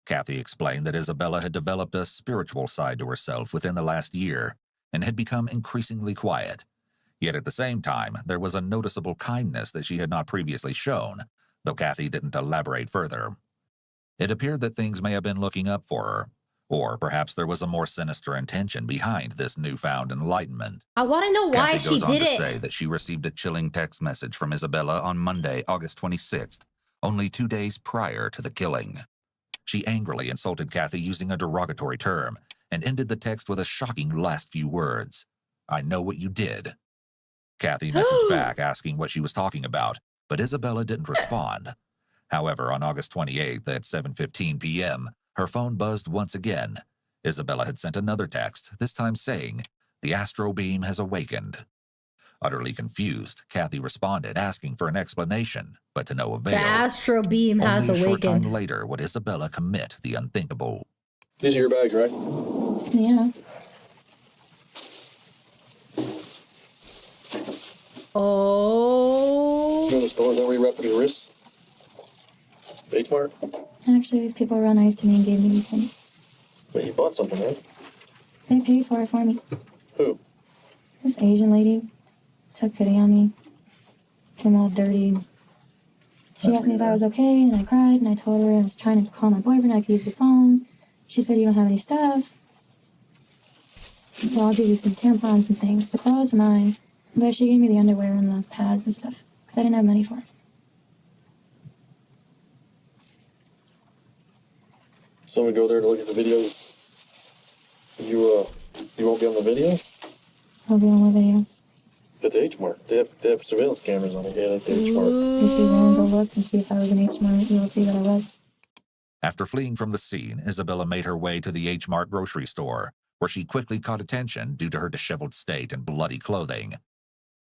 B: Kathy explained that Isabella had developed a spiritual side to herself within the last year, and had become increasingly quiet. Yet at the same time, there was a noticeable kindness that she had not previously shown, though Kathy didn't elaborate further. It appeared that things may have been looking up for her, or perhaps there was a more sinister intention behind this newfound enlightenment.
A: I want to know why
B: Kathy
A: she
B: goes on
A: did
B: to
A: it.
B: say that she received a chilling text message from Isabella on Monday, August 26th, only 2 days prior to the killing. She angrily insulted Kathy using a derogatory term, and ended the text with a shocking last few words. "I know what you did." Kathy messaged back asking what she was talking about, but Isabella didn't respond. However, on August 28th at 7:15 p.m., her phone buzzed once again. Isabella had sent another text, this time saying, "The astro beam has awakened." Utterly confused, Kathy responded asking for an explanation, but to no avail.
A: The astro beam has
B: Only a short time
A: awakened.
B: later would Isabella commit the unthinkable.
F: These are your bags, right?
D: Yeah.
A: Oh.
F: You know the store, is that where you wrap up your wrists? H Mart?
D: Actually, these people were real nice to me and gave me these things.
F: But you bought something, right?
D: They paid for it for me.
F: Who?
D: This Asian lady took pity on me. Came all dirty. She asked me if I was okay, and I cried, and I told her I was trying to call my boyfriend, I could use the phone. She said, "You don't have any stuff. Well, I'll give you some tampons and things. The clothes are mine." But she gave me the underwear and the pads and stuff, because I didn't have money for it.
F: Someone go there to look at the videos. You won't be on the video?
D: I'll be on the video.
F: At the H Mart. They have surveillance cameras on it, yeah, at the H Mart.
D: If you want to go look and see if I was an H Mart, you'll see that I was.
B: After fleeing from the scene, Isabella made her way to the H Mart grocery store, where she quickly caught attention due to her disheveled state and bloody clothing.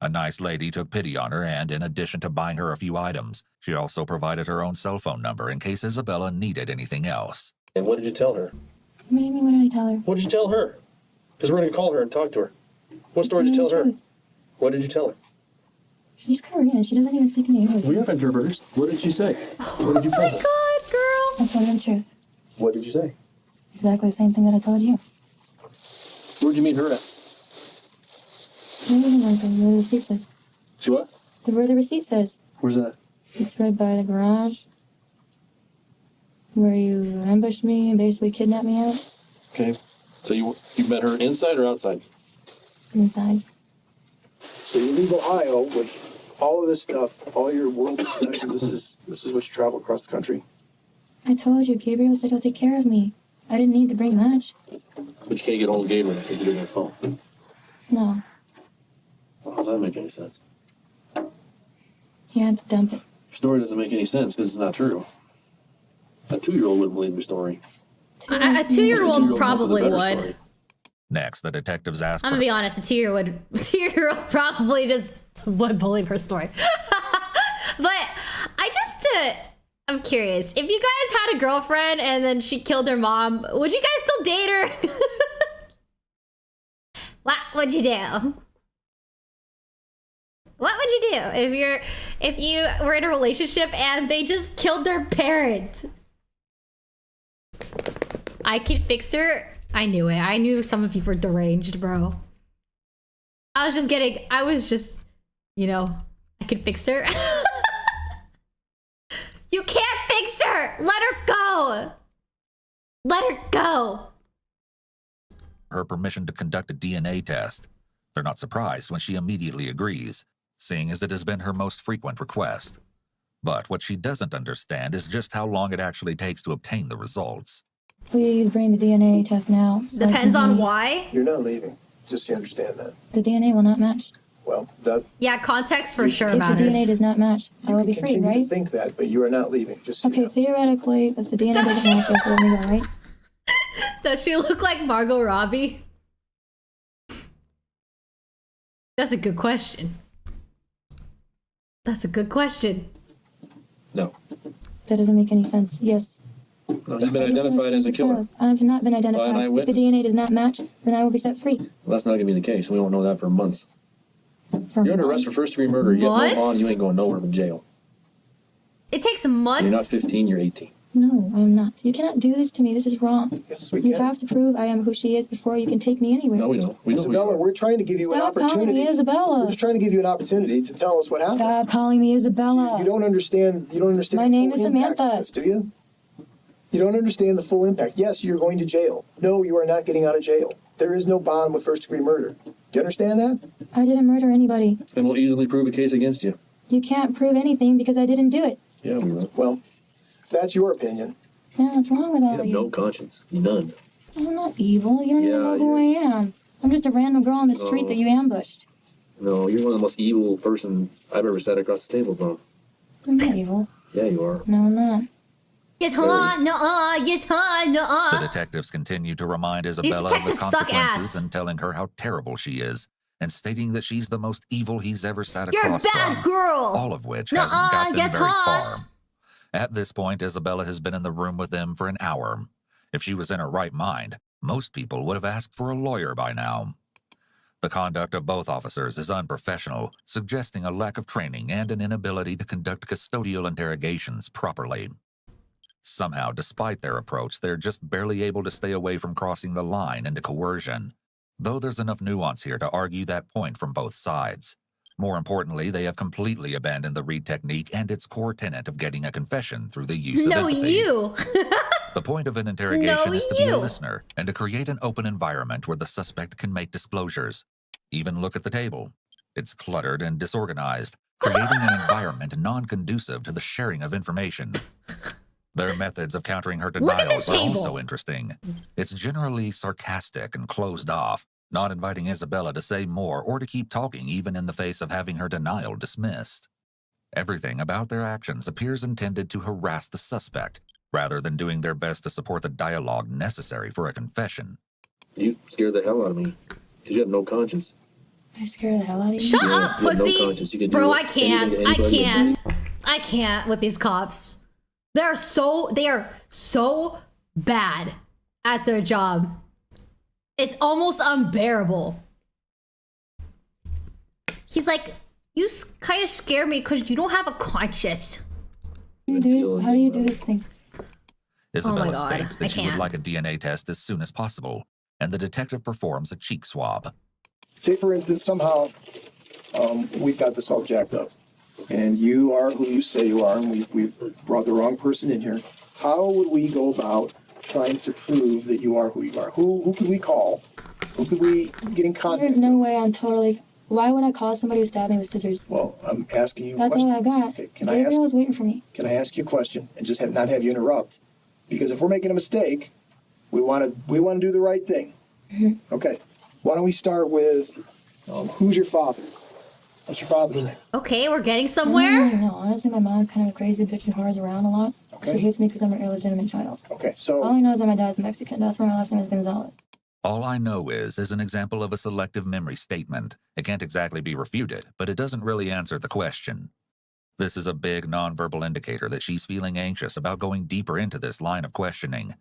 B: A nice lady took pity on her, and in addition to buying her a few items, she also provided her own cell phone number in case Isabella needed anything else.
F: And what did you tell her?
D: What do you mean, what did I tell her?
F: What did you tell her? Because we're going to call her and talk to her. What story did you tell her? What did you tell her?
D: She's Korean. She doesn't even speak any English.
F: We have interpreters. What did she say? What did you tell her?
A: God, girl.
D: I told her the truth.
F: What did you say?
D: Exactly the same thing that I told you.
F: Where'd you meet her at?
D: Where the receipt says.
F: She what?
D: Where the receipt says.
F: Where's that?
D: It's right by the garage. Where you ambushed me and basically kidnapped me out.
F: Okay. So you met her inside or outside?
D: Inside.
E: So you leave Ohio with all of this stuff, all your worldly possessions. This is what you travel across the country.
D: I told you, Gabriel said he'll take care of me. I didn't need to bring much.
F: But you can't get hold of Gabriel if you do it on your phone.
D: No,
F: How does that make any sense?
D: he had to dump it.
F: Your story doesn't make any sense. This is not true. A 2-year-old wouldn't believe your story.
A: A 2-year-old
F: Most
A: probably
F: better
A: would.
F: story.
B: Next, the detectives asked
A: I'm
B: her.
A: gonna be honest, a 2-year-old probably just would believe her story. But I'm curious, if you guys had a girlfriend and then she killed her mom, would you guys still date her? What would you do? What would you do if you were in a relationship and they just killed their parent? I could fix her. I knew it. I knew some of you were deranged, bro. I was just, I could fix her. You can't fix her! Let her go! Let her go!
B: her permission to conduct a DNA test. They're not surprised when she immediately agrees, seeing as it has been her most frequent request. But what she doesn't understand is just how long it actually takes to obtain the results.
D: Please bring the DNA test now. so I
A: Depends
D: can
A: on
D: leave.
A: why.
E: You're not leaving, just so you understand that.
D: The DNA will not match.
E: Well, that
A: Yeah, context for sure
D: If the
A: matters.
D: DNA does not match, I
E: you
D: will
E: can
D: be free,
E: continue to
D: right?
E: think that, but you are not leaving. Just so you
D: Okay,
E: know.
D: theoretically, if the DNA doesn't match, you have to let me go, right?
A: Does she look like Margot Robbie? That's a good question. That's a good question.
F: No.
D: That doesn't make any sense. Yes.
F: No, you've been identified as a killer.
D: I have not been
F: By an
D: identified. If the
F: eyewitness.
D: DNA does not match, then I will be set free.
F: Well, that's not going to be the case. We won't know that for months.
D: For
F: You're under arrest for
D: months.
F: first-degree murder. You
A: What?
F: have no bond. You ain't going nowhere but jail.
A: It takes
F: You're not
A: months.
F: 15. You're 18.
D: No, I'm not. You cannot do this to me. This is wrong.
E: Yes, we
D: You
E: can.
D: have to prove I am who she is before you can take me anywhere.
F: No, we don't. We know who you
E: Isabella,
F: are.
E: we're trying to give you an
D: Stop calling
E: opportunity.
D: me Isabella.
E: We're just trying to give you an opportunity to tell us what happened.
D: Stop calling me Isabella.
E: You don't understand. You don't understand.
D: My
E: the
D: name
E: full
D: is
E: impact
D: Samantha.
E: of this, do you? You don't understand the full impact. Yes, you're going to jail. No, you are not getting out of jail. There is no bond with first-degree murder. Do you understand that?
D: I didn't murder anybody.
F: Then we'll easily prove a case against you.
D: You can't prove anything because I didn't do it.
F: Yeah, we will.
E: Well, that's your opinion.
D: Yeah, what's wrong with
F: You
D: all
F: have
D: of
F: no
D: you?
F: conscience. None.
D: I'm not evil. You don't even
F: Yeah,
D: know who I am. I'm just a random girl on the street
F: Oh.
D: that you ambushed.
F: No, you're one of the most evil person I've ever sat across the table from.
D: I'm not evil.
F: Yeah, you are.
D: No, I'm not.
A: Yes, huh? No, yes, huh?
B: The
A: No.
B: detectives continue to remind Isabella of the
A: detectives suck
B: consequences
A: ass.
B: and telling her how terrible she is, and stating that she's the most evil he's ever sat
A: You're a
B: across
A: bad
B: from,
A: girl.
B: all of which
A: Nuh-uh,
B: hasn't got them
A: yes,
B: very
A: huh?
B: far. At this point, Isabella has been in the room with them for an hour. If she was in her right mind, most people would have asked for a lawyer by now. The conduct of both officers is unprofessional, suggesting a lack of training and an inability to conduct custodial interrogations properly. Somehow, despite their approach, they're just barely able to stay away from crossing the line into coercion, though there's enough nuance here to argue that point from both sides. More importantly, they have completely abandoned the Reed technique and its core tenet of getting a confession through the use
A: No,
B: of empathy.
A: you.
B: The point of an interrogation
A: No,
B: is to be
A: you.
B: a listener and to create an open environment where the suspect can make disclosures. Even look at the table. It's cluttered and disorganized, creating an environment non-conducive to the sharing of information. Their methods of countering her
A: Look at this
B: denials are
A: table.
B: also interesting. It's generally sarcastic and closed off, not inviting Isabella to say more or to keep talking even in the face of having her denial dismissed. Everything about their actions appears intended to harass the suspect, rather than doing their best to support the dialogue necessary for a confession.
F: You scared the hell out of me. Because you have no conscience.
D: I scared the hell out of you.
A: Shut
F: You
A: up,
F: have no
A: pussy.
F: conscience. You could do
A: Bro, I
F: anything
A: can't.
F: to
A: I
F: anybody.
A: can't. I can't with these cops. They are so bad at their job. It's almost unbearable. He's like, you kind of scare me because you don't have a conscience.
D: How do you do this thing?
B: Isabella
A: God,
B: states
A: I
B: that she would
A: can't.
B: like a DNA test as soon as possible, and the detective performs a cheek swab.
E: Say, for instance, somehow we've got this all jacked up, and you are who you say you are, and we've brought the wrong person in here. How would we go about trying to prove that you are who you are? Who could we call? Who could we get in contact
D: There's no
E: with?
D: way I'm totally... Why would I call somebody who stabbed me with scissors?
E: Well, I'm asking you a
D: That's
E: question.
D: all I got.
E: Okay, can I ask?
D: Gabriel's waiting for me.
E: Can I ask you a question and just not have you interrupt? Because if we're making a mistake, we want to do the right thing.
D: Mm-hmm.
E: Okay. Why don't we start with who's your father? What's your father's name?
A: Okay, we're getting
D: I don't
A: somewhere.
D: really know. Honestly, my mom's kind of a crazy bitch and whores around a lot.
E: Okay.
D: She hates me because I'm an illegitimate child.
E: Okay,
D: All
E: so
D: I know is that my dad's Mexican. That's why my last name is Gonzalez.
B: All I know is an example of a selective memory statement. It can't exactly be refuted, but it doesn't really answer the question. This is a big nonverbal indicator that she's feeling anxious about going deeper into this line of questioning.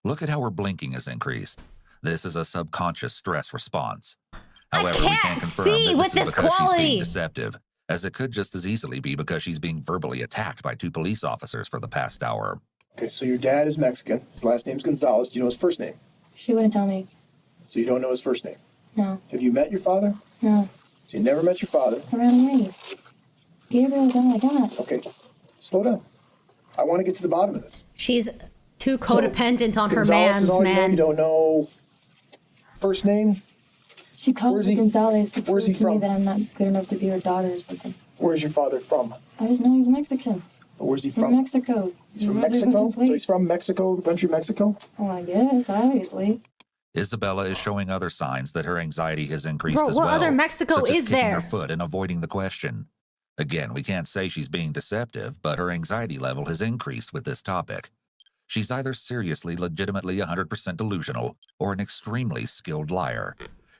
B: Look at how her blinking is increased. This is a subconscious stress response. However, we
A: can't
B: can't confirm
A: see
B: that
A: with
B: this is
A: this
B: because she's
A: quality.
B: being deceptive, as it could just as easily be because she's being verbally attacked by 2 police officers for the past hour.
E: okay, so your dad is Mexican. His last name's Gonzalez. Do you know his first name?
D: She wouldn't tell me.
E: So you don't know his first name.
D: No.
E: Have you met your father?
D: No.
E: So you never met your father.
D: I ran away. Gabriel, oh my God.
E: Okay, slow down. I want to get to the bottom of this.
A: She's too codependent on her
E: Gonzalez
A: man's
E: is all you know.
A: man.
E: You don't know first name.
D: She called
E: Where's
D: me
E: he-
D: Gonzalez to
E: where's
D: prove
E: he
D: to me
E: from?
D: that I'm not good enough to be her daughter or something.
E: Where's your father from?
D: I just know he's Mexican.
E: Where's he
D: From
E: from?
D: Mexico.
E: He's from
D: Where's he
E: Mexico?
D: from,
E: So he's from Mexico, the country Mexico?
D: Oh, I guess, obviously.
B: Isabella is showing other signs that her anxiety has increased
A: Bro,
B: as
A: what
B: well.
A: other Mexico
B: such as
A: is
B: kicking
A: there?
B: her foot and avoiding the question. Again, we can't say she's being deceptive, but her anxiety level has increased with this topic. She's either seriously, legitimately 100% delusional or an extremely skilled liar.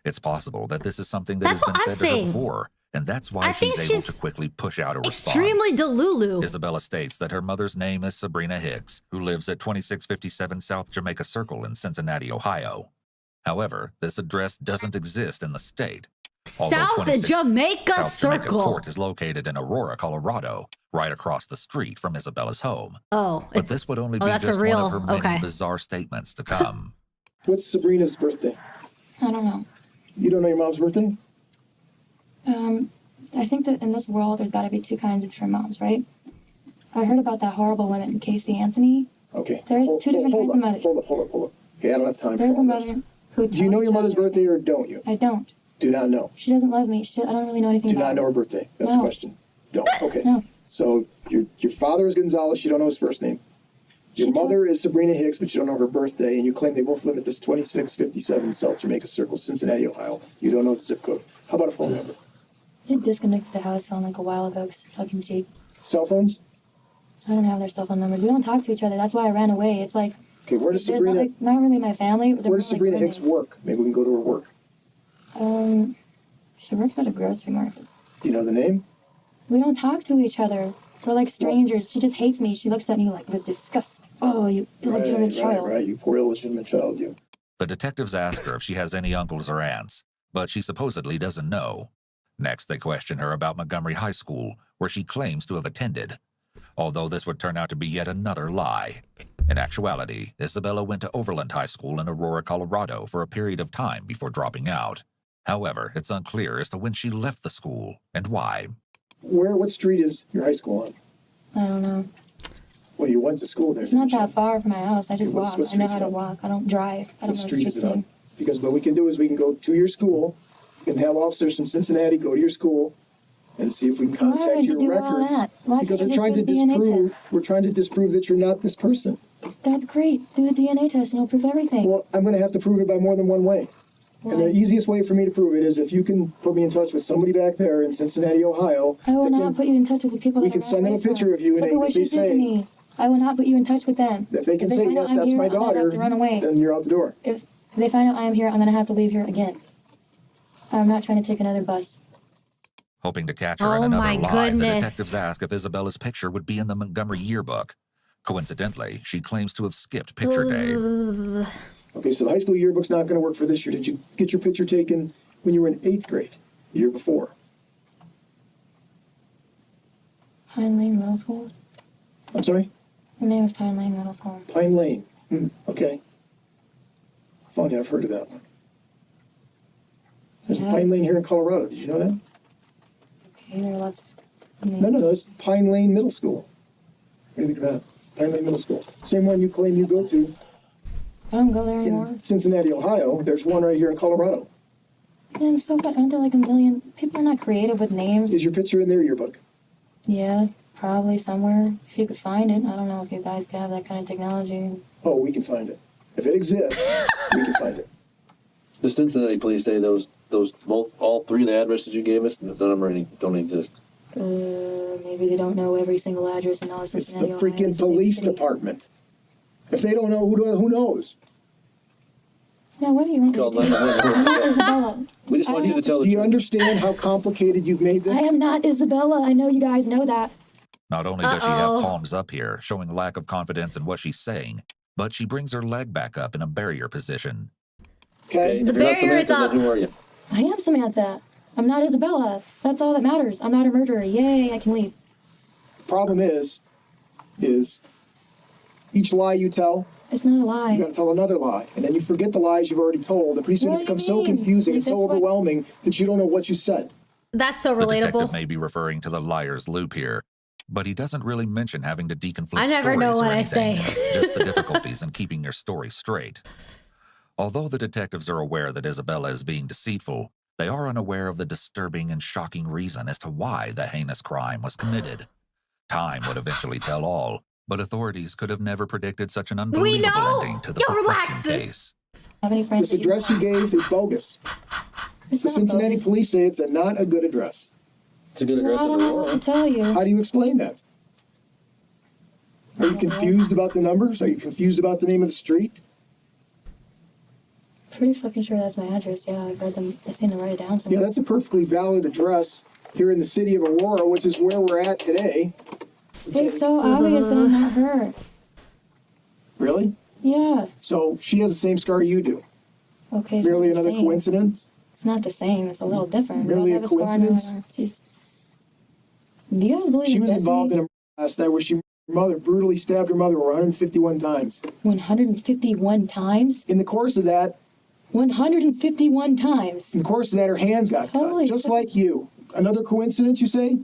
B: It's possible that this is something that
A: That's
B: has been
A: what I'm
B: said to her
A: saying.
B: before, and that's why
A: I think
B: she's able
A: she's
B: to quickly push out a response.
A: Extremely delulu.
B: Isabella states that her mother's name is Sabrina Hicks, who lives at 2657 South Jamaica Circle in Cincinnati, Ohio. However, this address doesn't exist in the state. Although
A: South
B: 26
A: Jamaica
B: South Jamaica
A: Circle.
B: Court is located in Aurora, Colorado, right across the street from Isabella's home.
A: Oh,
B: But
A: it's
B: this would only be
A: that's a
B: just
A: real-
B: one of her many
A: okay.
B: bizarre statements to come.
E: What's Sabrina's birthday?
D: I don't know.
E: You don't know your mom's birthday?
D: I think that in this world, there's got to be 2 kinds of different moms, right? I heard about that horrible woman, Casey Anthony.
E: Okay.
D: There's 2 different kinds of
E: up,
D: mothers.
E: Hold up. Okay, I don't have time
D: There's
E: for
D: a
E: all this.
D: mother who
E: Do you know
D: tells
E: your mother's
D: each other-
E: birthday or don't you?
D: I don't.
E: Do not know.
D: She doesn't love me. I don't really know anything
E: Do
D: about
E: not know
D: her.
E: her birthday. That's
D: No.
E: the question. Don't. Okay.
D: No.
E: So your father is Gonzalez. You don't know his first name. Your
D: She told-
E: mother is Sabrina Hicks, but you don't know her birthday, and you claim they both live at this 2657 South Jamaica Circle, Cincinnati, Ohio. You don't know the zip code. How about a phone number?
D: They disconnected the house phone like a while ago because it's fucking cheap.
E: Cell phones?
D: I don't have their cell phone numbers. We don't talk to each other. That's why I ran away. It's like,
E: Okay, where does
D: they're
E: Sabrina?
D: not, like, not really my family. But they're
E: Where does
D: more
E: Sabrina
D: like
E: Hicks
D: roommates.
E: work? Maybe we can go to her work.
D: She works at a grocery market.
E: Do you know the name?
D: We don't talk to each other. We're like strangers. She just hates me. She looks at me like with disgust. Oh, you illegitimate child.
E: Right. You poor illegitimate child, you.
B: The detectives ask her if she has any uncles or aunts, but she supposedly doesn't know. Next, they question her about Montgomery High School, where she claims to have attended, although this would turn out to be yet another lie. In actuality, Isabella went to Overland High School in Aurora, Colorado for a period of time before dropping out. However, it's unclear as to when she left the school and why.
E: What street is your high school on?
D: I don't know.
E: Well, you went to school there.
D: It's not
E: didn't you?
D: that far from my house. I just
E: What
D: walk. I know
E: street's
D: how
E: it
D: to
E: on?
D: walk. I don't drive. I don't
E: What
D: know
E: street is it
D: street
E: on? Because what we can do is we can go to your school, we can have officers from Cincinnati go to your school, and see if we can
D: Why
E: contact
D: would you
E: your
D: do all
E: records.
D: that? Why
E: Because
D: can't
E: we're
D: you
E: trying to
D: just do a DNA
E: disprove.
D: test?
E: We're trying to disprove that you're not this person.
D: That's great. Do the DNA test and it'll prove everything.
E: Well, I'm going to have to prove it by more than one way. And the easiest way for me to prove it is if you can put me in touch with somebody back there in Cincinnati, Ohio.
D: I will
E: that
D: not
E: can-
D: put you in touch with the people
E: We
D: that
E: can
D: I
E: send them a
D: ran away
E: picture
D: from.
E: of you, and
D: Look
E: they-
D: at what
E: if they
D: she did to
E: say-
D: me. I will not put you in touch with them.
E: If they can say,
D: find out
E: yes,
D: I'm
E: that's
D: here,
E: my
D: I'm gonna
E: daughter,
D: have to run away.
E: then you're out the door.
D: If they find out I am here, I'm gonna have to leave here again. I'm not trying to take another bus.
B: Hoping to catch her
A: Oh
B: in another
A: my
B: lie, the
A: goodness.
B: detectives ask if Isabella's picture would be in the Montgomery yearbook. Coincidentally, she claims to have skipped picture day.
A: Ugh.
E: Okay, so the high school yearbook's not going to work for this year. Did you get your picture taken when you were in 8th grade, the year before?
D: Pine Lane Middle School.
E: I'm sorry?
D: Her name is Pine Lane Middle School.
E: Pine Lane. Okay. Funny, I've heard of that one. There's a
D: Yeah.
E: Pine Lane here in Colorado. Did you know that?
D: Okay, there are lots of
E: No, it's Pine Lane Middle School. What do you think of that? Pine Lane Middle School. Same one you claim you go to
D: I don't go there anymore.
E: in Cincinnati, Ohio. There's one right here in Colorado.
D: And so what? Aren't there like a million? People are not creative with names.
E: Is your picture in their yearbook?
D: Yeah, probably somewhere. If you could find it. I don't know if you guys have that kind of technology.
E: Oh, we can find it. If it exists, we can find it.
F: The Cincinnati police say all three of the addresses you gave us, none of them don't exist.
D: Maybe they don't know every single address in all of
E: It's the
D: Cincinnati, Ohio.
E: freaking
D: It's a big
E: police
D: city.
E: department. If they don't know, who knows?
D: Now, what do you want me to
F: Called
D: do?
F: 911.
D: I'm not Isabella.
F: We just want you to tell the
E: Do you
F: truth.
E: understand how complicated you've made this?
D: I am not Isabella. I know you guys know that.
B: Not only does she have
A: Uh-oh.
B: palms up here, showing lack of confidence in what she's saying, but she brings her leg back up in a barrier position.
E: Okay?
A: The
F: If you're not
A: barrier is
F: Samantha, then
A: up.
F: who are you?
D: I am Samantha. I'm not Isabella. That's all that matters. I'm not a murderer. Yay, I can leave.
E: The problem is each lie you tell,
D: It's not a
E: you
D: lie.
E: got to tell another lie. And then you forget the lies you've already told. And pretty soon
D: What
E: it
D: do you
E: becomes so
D: mean?
E: confusing
D: Like,
E: and so
D: that's what-
E: overwhelming that you don't know what you said.
A: That's so
B: The detective
A: relatable.
B: may be referring to the liar's loop here, but he doesn't really mention having to deconflict
A: I never
B: stories
A: know
B: or
A: what I
B: anything,
A: say.
B: just the difficulties in keeping your story straight. Although the detectives are aware that Isabella is being deceitful, they are unaware of the disturbing and shocking reason as to why the heinous crime was committed. Time would eventually tell all, but authorities could have never predicted such an unbelievable
A: know.
B: ending to the
A: Yo,
B: perplexing
A: relax.
B: case.
D: Have any friends?
E: This address you gave is bogus.
D: It's
E: The
D: not
E: Cincinnati
D: bogus.
E: police say it's not a good address.
F: It's a good
D: Well, I
F: aggressive
D: don't know what to tell you.
E: How do you explain that? Are you confused about the numbers? Are you confused about the name of the street?
D: Pretty fucking sure that's my address. Yeah, I've read them. I've seen them write it down
E: Yeah,
D: somewhere.
E: that's a perfectly valid address here in the city of Aurora, which is where we're at today.
D: It's so obvious that I'm not her.
E: Really?
D: Yeah.
E: So she has the same scar you do.
D: Okay. It's
E: Merely
D: not the
E: another
D: same.
E: coincidence?
D: It's not the same. It's a little different. We
E: Merely
D: both
E: a
D: have scar on our
E: coincidence?
D: arms. Jeez. Do you guys believe
E: She
D: in
E: was
D: destiny?
E: involved in a murder last night where she brutally stabbed her mother 151 times.
D: 151 times?
E: In the course of that,
D: 151 times.
E: her hands got
D: Holy
E: cut, just
D: fuck.
E: like you. Another coincidence, you say?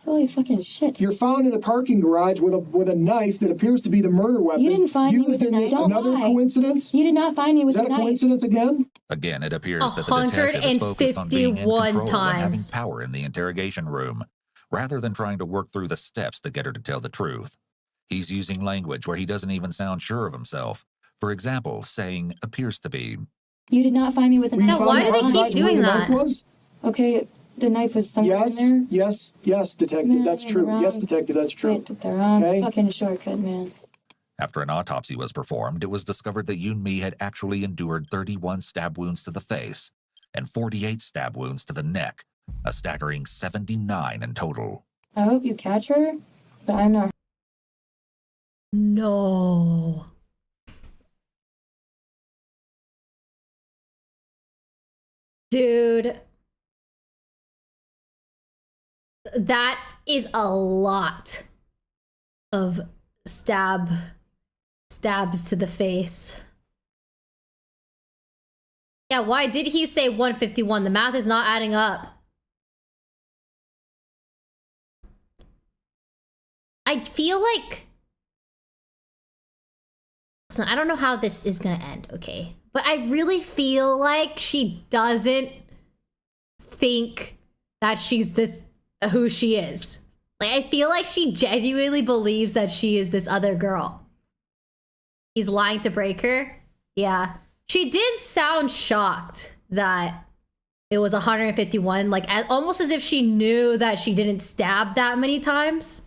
D: Holy fucking shit.
E: You're found in a parking garage with a knife that appears to be the murder weapon.
D: You didn't find me
E: used
D: with a
E: in
D: knife.
E: this.
D: Don't
E: Another
D: lie.
E: coincidence?
D: You did not find me with
E: Is that
D: a
E: a
D: knife.
E: coincidence again?
B: Again, it appears that the detective is focused on being in
A: 151
B: control and having
A: times.
B: power in the interrogation room, rather than trying to work through the steps to get her to tell the truth. He's using language where he doesn't even sound sure of himself. For example, saying appears to be.
D: You did not find me with a
E: Were you
D: knife.
A: Now,
E: found
A: why
E: in
A: do
E: a
A: they
E: parking
A: keep
E: garage where
A: doing
E: the knife
A: that?
E: was?
D: Okay, the knife was somewhere in there.
E: Yes, detective, that's
D: Yeah,
E: true.
D: wrong.
E: Yes, detective, that's true.
D: Wait, took the wrong
E: Okay.
D: fucking shortcut, man.
B: After an autopsy was performed, it was discovered that Yoon Mi had actually endured 31 stab wounds to the face and 48 stab wounds to the neck, a staggering 79 in total.
D: I hope you catch her, but I'm not.
A: No. Dude. That is a lot of stabs to the face. Yeah, why did he say 151? The math is not adding up. I feel like... Listen, I don't know how this is gonna end, okay? But I really feel like she doesn't think that she's this who she is. Like, I feel like she genuinely believes that she is this other girl. He's lying to break her. Yeah. She did sound shocked that it was 151, like almost as if she knew that she didn't stab that many times.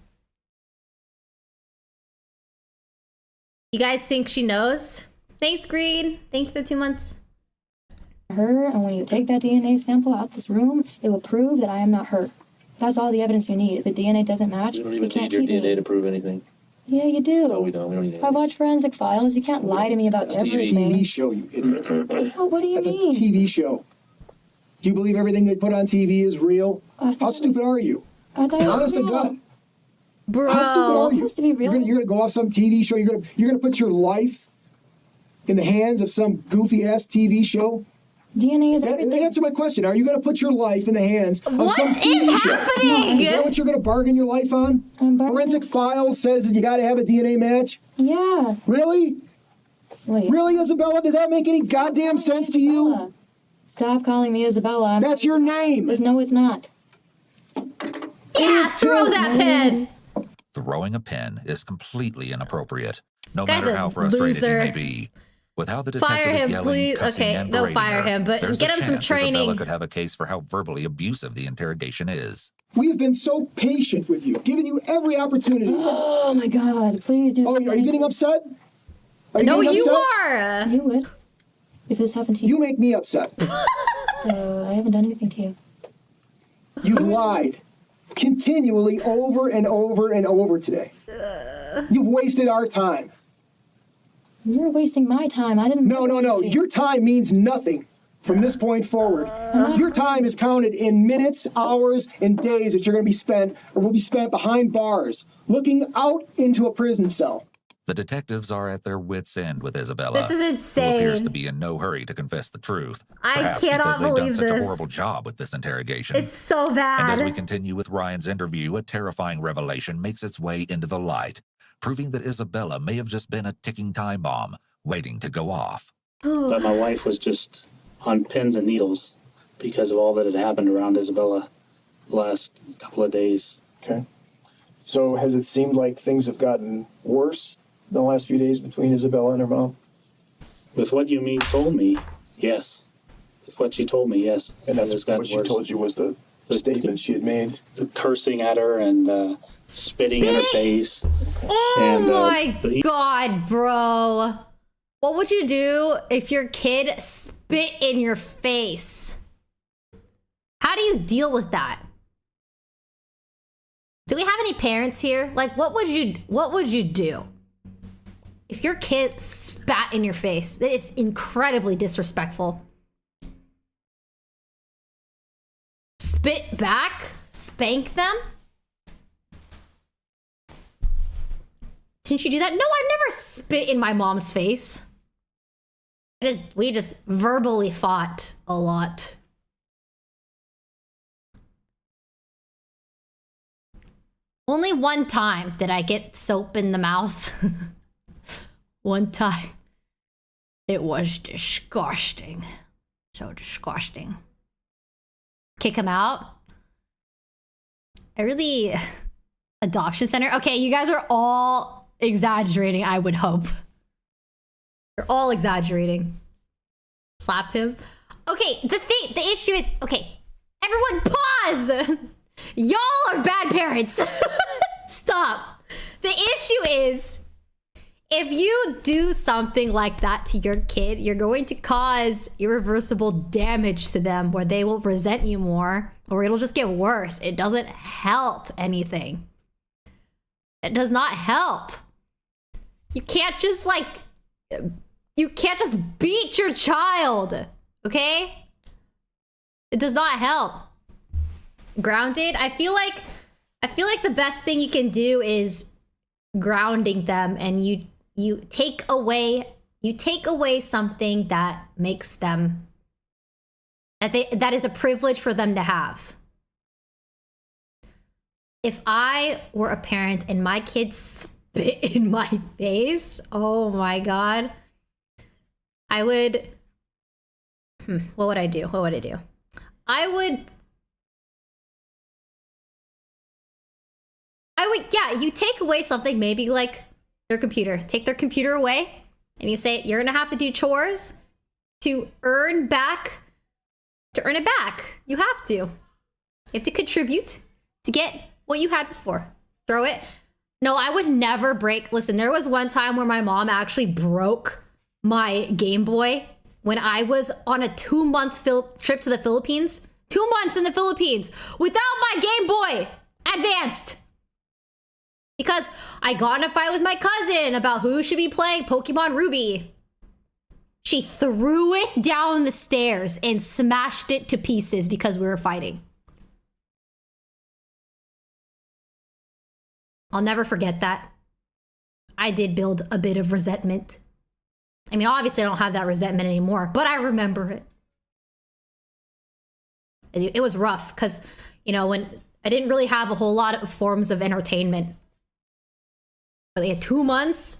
A: You guys think she knows? Thanks, Green. Thank you for the 2 months.
D: Her, and when you take that DNA sample out this room, it will prove that I am not her. That's all the evidence you need. If the DNA doesn't match,
F: We don't
D: you
F: even
D: can't
F: need your
D: keep
F: DNA
D: me.
F: to prove anything.
D: Yeah, you do.
F: No, we don't. We don't need
D: I
F: anything.
D: watch forensic files. You can't lie to me about
F: That's TV.
D: everything.
E: TV show, you idiot.
D: So what do you
E: That's a
D: mean?
E: TV show. Do you believe everything they put on TV is real?
D: I thought
E: How
D: it was-
E: stupid are you?
D: I thought it was
E: Honest to
D: real.
E: God.
A: Bro.
E: How stupid are you?
D: Supposed to be real.
E: You're gonna go off some TV show. You're gonna put your life in the hands of some goofy ass TV show.
D: DNA is everything.
E: Answer my question. Are you gonna put your life in the hands of
A: What
E: some
A: is
E: TV show?
A: happening?
E: Is that what you're gonna bargain your life on?
D: I'm bargaining-
E: Forensic Files says that you gotta have a DNA match.
D: Yeah.
E: Really?
D: Wait.
E: Really, Isabella? Does that make any goddamn sense to you?
D: Isabella. Stop calling me Isabella. I'm
E: That's your name.
D: No, it's not.
A: Yeah,
E: is
A: throw
E: too.
A: that pen.
B: Throwing a pen is completely inappropriate, no
A: Guy's
B: matter
A: a
B: how frustrated
A: loser.
B: he may be. With how the
A: Fire
B: detective is
A: him,
B: yelling,
A: please.
B: cussing,
A: Okay,
B: and
A: don't
B: berating
A: fire
B: her,
A: him, but
B: there's
A: get
B: a
A: him some
B: chance
A: training.
B: Isabella could have a case for how verbally abusive the interrogation is.
E: We have been so patient with you, giving you every opportunity.
D: Oh my God! Please do.
E: Oh, are you getting upset? Are you
A: No,
E: getting
A: you
E: upset?
A: are.
D: You would. If this happened to you.
E: You make me upset.
D: I haven't done anything to you.
E: You've lied continually over and over and over today. You've wasted our time.
D: You're wasting my time. I didn't.
E: No. Your time means nothing from this point forward. Your time is counted in minutes, hours, and days that you're going to be spent or will be spent behind bars, looking out into a prison cell.
B: The detectives are at their wits' end with Isabella,
A: This is
B: who appears
A: insane.
B: to be in no hurry to confess the truth.
A: I
B: Perhaps
A: cannot
B: because they've done
A: believe
B: such a
A: this.
B: horrible job with this interrogation.
A: It's so
B: And as we
A: bad.
B: continue with Ryan's interview, a terrifying revelation makes its way into the light, proving that Isabella may have just been a ticking time bomb waiting to go off.
G: But my wife was just on pins and needles because of all that had happened around Isabella the last couple of days.
E: Okay. So has it seemed like things have gotten worse in the last few days between Isabella and her mom?
G: With what you told me, yes. With what you told me, yes.
E: And
G: It
E: that's
G: has gotten
E: what she
G: worse.
E: told you was the statement she had made.
G: The cursing at her and spitting in her face.
A: Oh
G: And,
A: my
G: the-
A: God, bro. What would you do if your kid spit in your face? How do you deal with that? Do we have any parents here? Like, what would you do if your kid spat in your face? That is incredibly disrespectful. Spit back? Spank them? Didn't you do that? No, I've never spit in my mom's face. We just verbally fought a lot. Only one time did I get soap in the mouth. One time. It was disgusting. So disgusting. Kick him out? Adoption center? Okay, you guys are all exaggerating, I would hope. You're all exaggerating. Slap him. Okay, the issue is, okay, everyone pause! Y'all are bad parents. Stop. The issue is, if you do something like that to your kid, you're going to cause irreversible damage to them where they will resent you more, or it'll just get worse. It doesn't help anything. It does not help. You can't just beat your child, okay? It does not help. Grounded, I feel like the best thing you can do is grounding them, and you take away something that makes them that is a privilege for them to have. If I were a parent and my kid spit in my face, oh my God, I would what would I do? I would you take away something, maybe like their computer. Take their computer away, and you say, you're gonna have to do chores to earn it back. You have to. You have to contribute to get what you had before. Throw it. No, I would never break. Listen, there was one time where my mom actually broke my Game Boy when I was on a 2-month trip to the Philippines. 2 months in the Philippines without my Game Boy Advanced. Because I got in a fight with my cousin about who should be playing Pokemon Ruby. She threw it down the stairs and smashed it to pieces because we were fighting. I'll never forget that. I did build a bit of resentment. I mean, obviously I don't have that resentment anymore, but I remember it. It was rough because, you know, when I didn't really have a whole lot of forms of entertainment. But they had 2 months.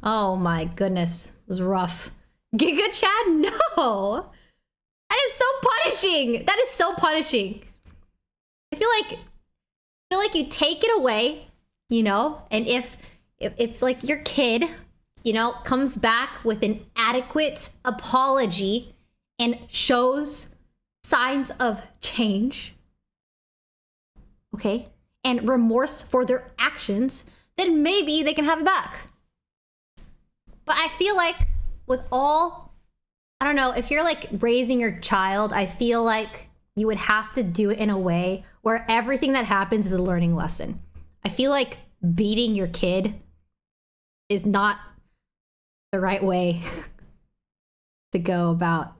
A: Oh my goodness. It was rough. Giga Chad? No. That is so punishing. That is so punishing. I feel like you take it away, you know, and if like your kid, you know, comes back with an adequate apology and shows signs of change, okay, and remorse for their actions, then maybe they can have it back. But I feel like with all, I don't know, if you're like raising your child, I feel like you would have to do it in a way where everything that happens is a learning lesson. I feel like beating your kid is not the right way to go about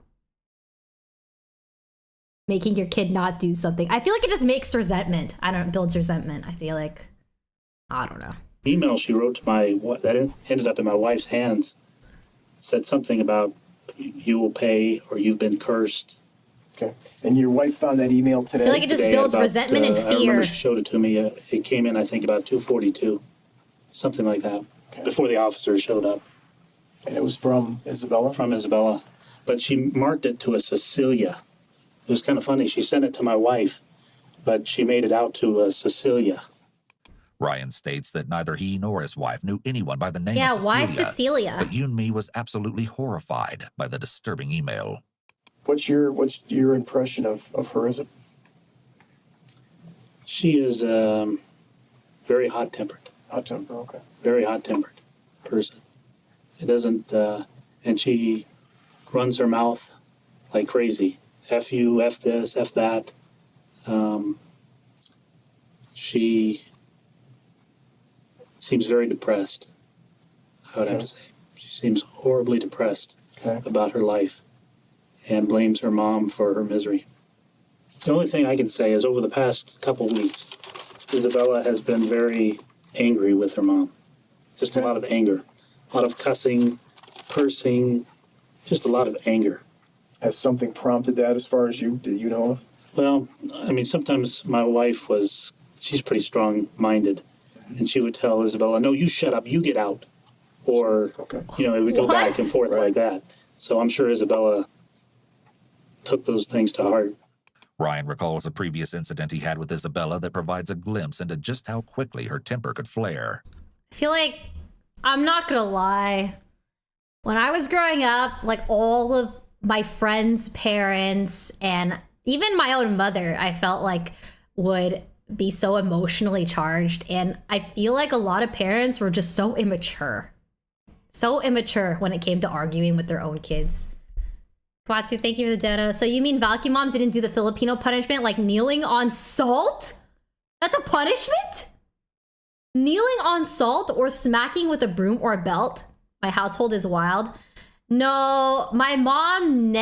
A: making your kid not do something. I feel like it just makes resentment. Builds resentment. I feel like, I don't know.
G: Email she wrote to that ended up in my wife's hands said something about you will pay or you've been cursed.
E: Okay. And your wife found that email today?
A: I feel like it just builds resentment and
G: I
A: fear.
G: remember she showed it to me. It came in, I think, about 2:42, something like that, before the officers showed up.
E: And it was from Isabella?
G: From Isabella. But she marked it to a Cecilia. It was kind of funny. She sent it to my wife, but she made it out to a Cecilia.
B: Ryan states that neither he nor his wife knew anyone by the name of Cecilia.
A: Yeah, why Cecilia?
B: But Yoonmi was absolutely horrified by the disturbing email.
E: What's your impression of her as a...
G: She is very hot-tempered.
E: Hot-tempered, okay.
G: Very hot-tempered person. It doesn't, and she runs her mouth like crazy. F you, F this, F that. She seems very depressed, I would have to say. She seems horribly depressed about her life and blames her mom for her misery. The only thing I can say is over the past couple weeks, Isabella has been very angry with her mom. Just a lot of anger. A lot of cussing, cursing, just a lot of anger.
E: Has something prompted that as far as you know of?
G: Well, I mean, sometimes my wife she's pretty strong-minded, and she would tell Isabella, no, you shut up, you get out. Or, you know, it would go back and forth like that. So I'm sure Isabella took those things to heart.
B: Ryan recalls a previous incident he had with Isabella that provides a glimpse into just how quickly her temper could flare.
A: I feel like, I'm not gonna lie, when I was growing up, like all of my friends' parents and even my own mother, I felt like would be so emotionally charged. And I feel like a lot of parents were just so immature. So immature when it came to arguing with their own kids. Kwatsu, thank you for the dono. So you mean Valky Mom didn't do the Filipino punishment, like kneeling on salt? That's a punishment? Kneeling on salt or smacking with a broom or a belt? My household is wild. No, my mom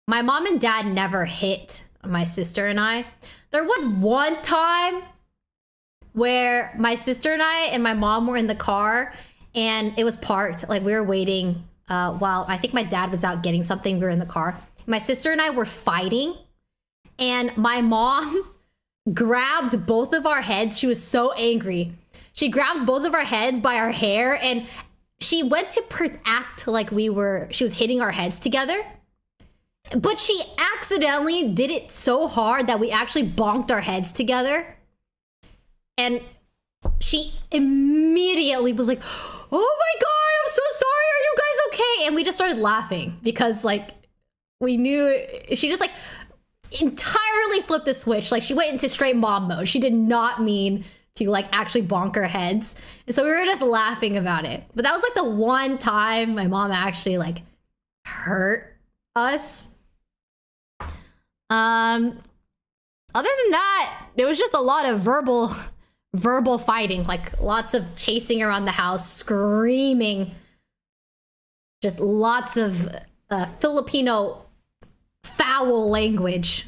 A: and dad never hit my sister and I. There was one time where my sister and I and my mom were in the car and it was parked. Like we were waiting while I think my dad was out getting something. We were in the car. My sister and I were fighting and my mom grabbed both of our heads. She was so angry. She grabbed both of our heads by our hair and she went to act like she was hitting our heads together. But she accidentally did it so hard that we actually bonked our heads together. And she immediately was like, oh my God, I'm so sorry. Are you guys okay? And we just started laughing because like we knew she just like entirely flipped the switch. Like she went into straight mom mode. She did not mean to like actually bonk our heads. And so we were just laughing about it. But that was like the one time my mom actually like hurt us. Other than that, it was just a lot of verbal fighting, like lots of chasing around the house, screaming, just lots of Filipino foul language.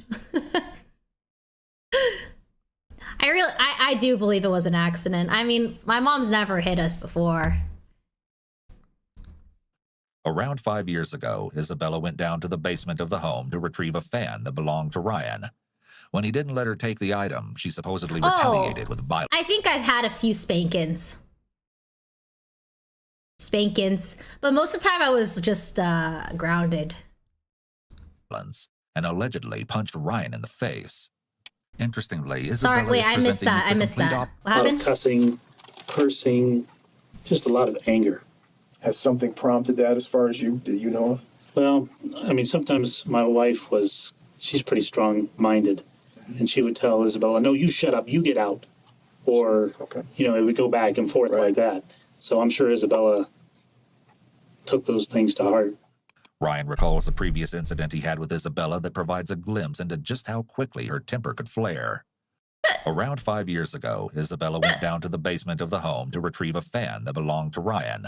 A: I do believe it was an accident. I mean, my mom's never hit us before.
B: Around 5 years ago, Isabella went down to the basement of the home to retrieve a fan that belonged to Ryan. When he didn't let her take the item, she supposedly retaliated with violence.
A: I think I've had a few spankings. But most of the time I was just grounded.
B: And allegedly punched Ryan in the face. Interestingly,
A: Sorry,
B: Isabella
A: wait,
B: is
A: I missed
B: presenting as
A: that.
B: the
A: I missed
B: complete
A: that. What
G: A lot
A: happened?
G: of cussing, cursing, just a lot of anger.
E: Has something prompted that as far as you know of?
G: Well, I mean, sometimes my wife she's pretty strong-minded, and she would tell Isabella, no, you shut up, you get out. Or,
E: Okay.
G: it would go back and forth like that. So I'm sure Isabella took those things to heart.
B: Ryan recalls a previous incident he had with Isabella that provides a glimpse into just how quickly her temper could flare. Around 5 years ago, Isabella went down to the basement of the home to retrieve a fan that belonged to Ryan.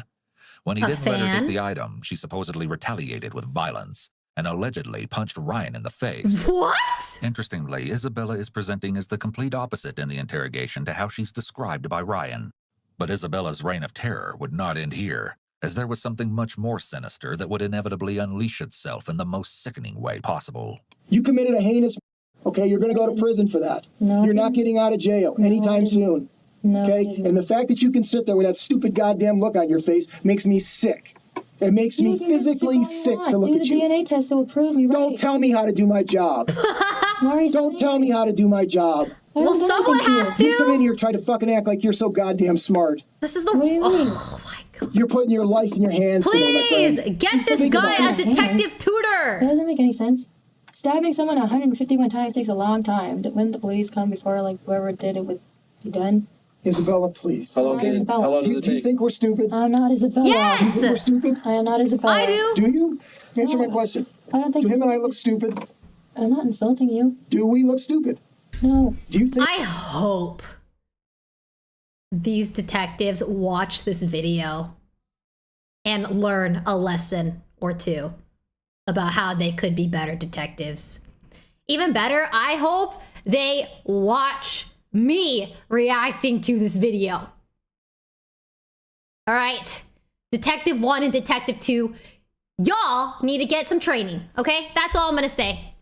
B: When he didn't let her
A: fan?
B: take the item, she supposedly retaliated with violence and allegedly punched Ryan in the face.
A: What?
B: Interestingly, Isabella is presenting as the complete opposite in the interrogation to how she's described by Ryan. But Isabella's reign of terror would not end here, as there was something much more sinister that would inevitably unleash itself in the most sickening way possible.
J: You committed a heinous, okay? You're going to go to prison for that.
D: No.
J: You're not getting out of jail anytime soon,
D: No.
J: okay? And the fact that you can sit there with that stupid goddamn look on your face makes me sick. It makes me physically sick to look at you.
D: Do the DNA test that will prove me right.
J: Don't tell me how to do my job.
D: Why are you
J: Don't tell me how to do my job.
D: I
A: Well,
D: don't do
A: someone
D: anything
A: has
D: to you.
J: You come
A: to.
J: in here trying to fucking act like you're so goddamn smart.
A: This is the.
D: What do you mean?
A: Oh my God.
J: You're putting your life in your hands today, my
A: Please
J: friend.
A: get this
J: Think
A: guy
J: about
A: a
J: it.
A: detective
D: That
A: tutor.
D: doesn't make any sense. Stabbing someone 151 times takes a long time. Wouldn't the police come before, like, whoever did it would be done?
J: Isabella, please.
F: How long,
D: Okay.
F: how long
J: Do
F: does
J: you
F: it take?
J: think we're stupid?
D: I'm not Isabella.
A: Yes!
J: Do you think we're stupid?
D: I am not Isabella.
A: I do.
J: Do you? Answer my question.
D: I don't think.
J: Do him and I look stupid?
D: I'm not insulting you.
J: Do we look stupid?
D: No.
J: Do you think?
A: I hope these detectives watch this video and learn a lesson or two about how they could be better detectives. Even better, I hope they watch me reacting to this video. All right, Detective 1 and Detective 2, y'all need to get some training, okay? That's all I'm gonna say.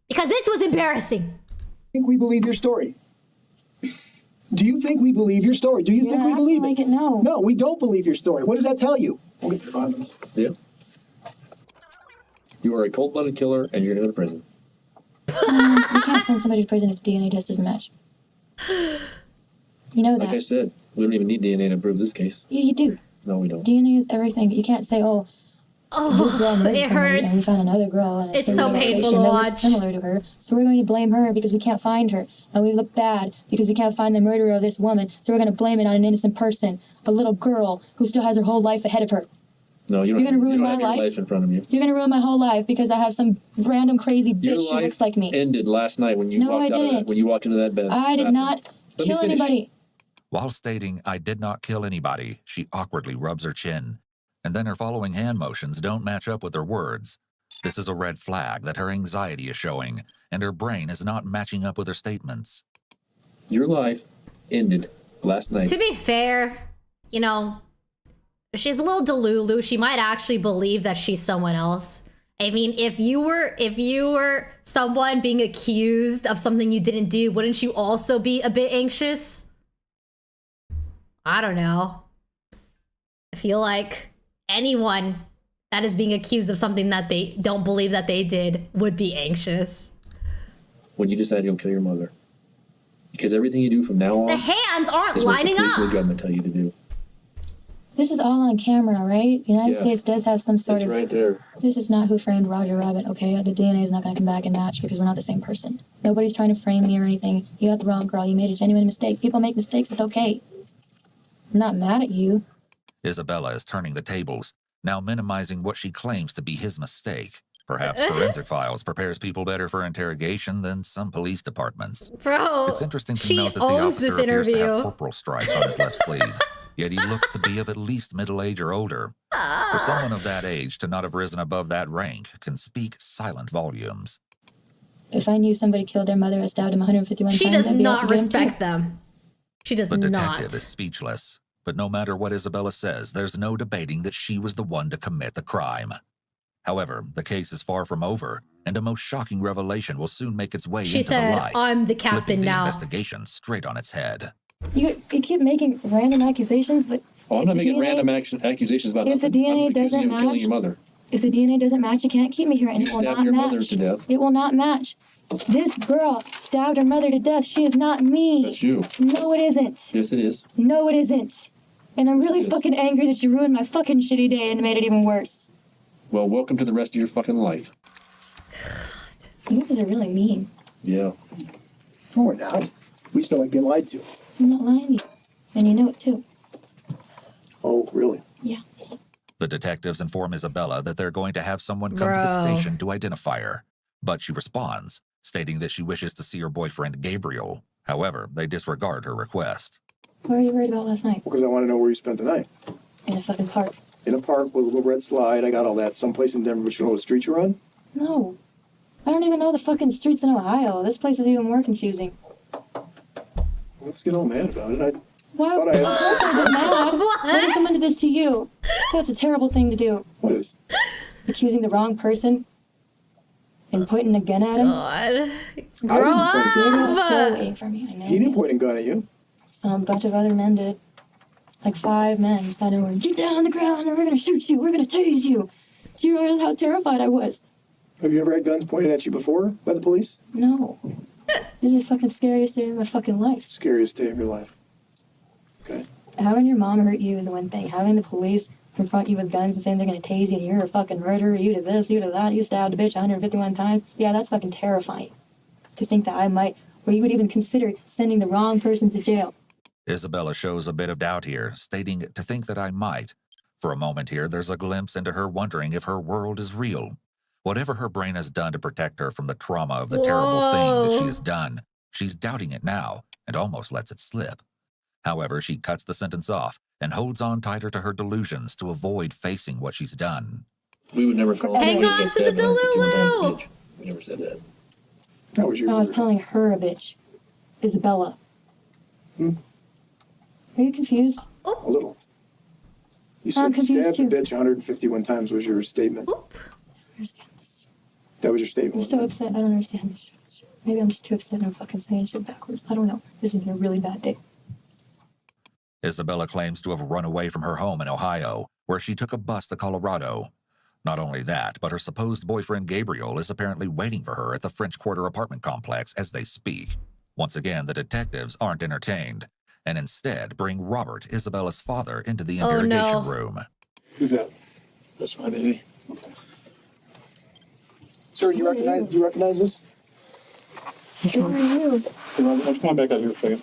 A: Because this was embarrassing.
J: Think we believe your story? Do you think we believe your story? Do you think we believe
D: like
J: it?
D: it? No.
J: No, we don't believe your story. What does that tell you? We'll get to the bottom of this.
F: Yeah. You are a cold-blooded killer, and you're going to go to prison.
D: You can't send somebody to prison if the DNA test doesn't match. You know that.
F: Like I said, we don't even need DNA to prove this case.
D: Yeah, you do.
F: No, we don't.
D: DNA is everything. You can't say, oh, this girl murdered
A: it
D: somebody and we
A: hurts.
D: found another girl and
A: It's so painful to
D: that
A: watch.
D: looks similar to her. So we're going to blame her because we can't find her. And we look bad because we can't find the murderer of this woman. So we're going to blame it on an innocent person, a little girl who still has her whole life ahead of her.
F: No, you don't.
D: You're gonna ruin
F: you don't
D: my
F: have your
D: life?
F: life in front of you.
D: You're going to ruin my whole life because I have some random crazy
F: Your
D: bitch who
F: life
D: looks like me.
F: ended last night when you
D: No,
F: walked
D: I
F: out of that.
D: didn't.
F: When you walked into that bed.
D: I did
F: bathroom.
D: not
F: Let me
D: kill
F: finish.
D: anybody.
B: While stating, "I did not kill anybody," she awkwardly rubs her chin, and then her following hand motions don't match up with her words. This is a red flag that her anxiety is showing, and her brain is not matching up with her statements.
F: Your life ended last night.
A: To be fair, you know, she's a little delulu. She might actually believe that she's someone else. I mean, if you were someone being accused of something you didn't do, wouldn't you also be a bit anxious? I don't know. I feel like anyone that is being accused of something that they don't believe that they did would be anxious.
F: When you decided you'll kill your mother. Because everything you do from now on
A: The hands aren't
F: is what the
A: lining
F: police and the
A: up.
F: government tell you to do.
D: This is all on camera, right? The United
F: Yeah.
D: States does have some sort
F: It's
D: of...
F: right there.
D: This is not who framed Roger Rabbit, okay? The DNA is not going to come back and match because we're not the same person. Nobody's trying to frame me or anything. You got the wrong girl. You made a genuine mistake. People make mistakes. It's okay. I'm not mad at you.
B: Isabella is turning the tables, now minimizing what she claims to be his mistake. Perhaps Forensic Files prepares people better for interrogation than some police departments.
A: Bro,
B: It's interesting to
A: she
B: note that the
A: owns
B: officer
A: this
B: appears to have
A: interview.
B: corporal stripes on his left sleeve, yet he looks to be of at least middle age or older. For someone of that age to not have risen above that rank can speak silent volumes.
D: If I knew somebody killed their mother, I stabbed him 151
A: She
D: times,
A: does
D: I'd be out
A: not
D: to get him
A: respect
D: too.
A: them. She does
B: The
A: not.
B: detective is speechless, but no matter what Isabella says, there's no debating that she was the one to commit the crime. However, the case is far from over, and a most shocking revelation will soon make its way
A: She
B: into
A: said,
B: the light,
A: I'm the
B: flipping
A: captain
B: the
A: now.
B: investigation straight on its head.
D: You keep making random accusations, but
F: Oh, I'm
D: if
F: not
D: the
F: making
D: DNA
F: random accusations about
D: if the
F: nothing.
D: DNA
F: I'm accusing
D: doesn't
F: you of killing
D: match-
F: your mother.
D: If the DNA doesn't match, you can't keep me here, and
F: You
D: it will
F: stabbed
D: not
F: your
D: match.
F: mother to death.
D: It will not match. This girl stabbed her mother to death. She is not me.
F: That's you.
D: No, it isn't.
F: Yes, it is.
D: No, it isn't. And I'm really fucking angry that you ruined my fucking shitty day and made it even worse.
F: Well, welcome to the rest of your fucking life.
D: You guys are really mean.
F: Yeah.
E: No, we're not. We just don't like being lied to.
D: I'm not lying to you. And you know it too.
E: Oh, really?
D: Yeah.
B: The detectives inform Isabella that they're going to have someone come to the
A: Bro.
B: station to identify her, but she responds, stating that she wishes to see her boyfriend Gabriel. However, they disregard her request.
D: What were you worried about last night?
E: Because I want to know where you spent the night.
D: In a fucking park.
E: In a park with a little red slide. I got all that. Someplace in Denver, but you know what street you're on?
D: No. I don't even know the fucking streets in Ohio. This place is even more confusing.
E: Let's get all mad about it.
D: Why
E: Thought I had-
D: of course I get mad.
A: What?
D: What if someone did this to you? That's a terrible thing to do.
E: What is?
D: Accusing the wrong person and pointing a gun at him.
A: God.
E: I
A: Grow
E: didn't point a
D: Gabriel stole
A: up.
D: away from me. I know.
E: He didn't point a gun at you.
D: Some bunch of other men did. Like 5 men just out of nowhere. Get down on the ground or we're gonna shoot you. We're gonna tase you. Do you realize how terrified I was?
E: Have you ever had guns pointed at you before by the police?
D: No. This is the fucking scariest day of my fucking life.
E: Scariest day of your life. Okay.
D: Having your mom hurt you is one thing. Having the police confront you with guns and saying they're gonna tase you and you're a fucking murderer, you did this, you did that, you stabbed a bitch 151 times. Yeah, that's fucking terrifying. To think that I might, or you would even consider sending the wrong person to jail.
B: Isabella shows a bit of doubt here, stating to think that I might. For a moment here, there's a glimpse into her wondering if her world is real. Whatever her brain has done to protect her from the trauma of the terrible thing that she
A: Whoa.
B: has done, she's doubting it now and almost lets it slip. However, she cuts the sentence off and holds on tighter to her delusions to avoid facing what she's done.
F: We would never call
D: Hang
F: somebody
A: on
F: that
A: to the
F: stabbed 151 times a
A: Delulu.
F: bitch. We never said that.
E: That was your
D: No, I was
E: word.
D: calling her a bitch. Isabella.
E: Hmm?
D: Are you confused?
E: A little. You
D: I'm
E: said
D: confused
E: stabbed the
D: too.
E: bitch 151 times was your statement.
A: Oop.
D: I understand this.
E: That was your statement.
D: I'm so
E: wasn't it?
D: upset. I don't understand this shit. Maybe I'm just too upset and I'm fucking saying shit backwards. I don't know. This has been a really bad day.
B: Isabella claims to have run away from her home in Ohio, where she took a bus to Colorado. Not only that, but her supposed boyfriend Gabriel is apparently waiting for her at the French Quarter apartment complex as they speak. Once again, the detectives aren't entertained, and instead bring Robert, Isabella's father, into the
A: Oh,
B: interrogation
A: no.
B: room.
F: Who's that? That's my baby.
E: Sir, do you recognize this?
D: Who are you?
F: Why don't you come back out here a second?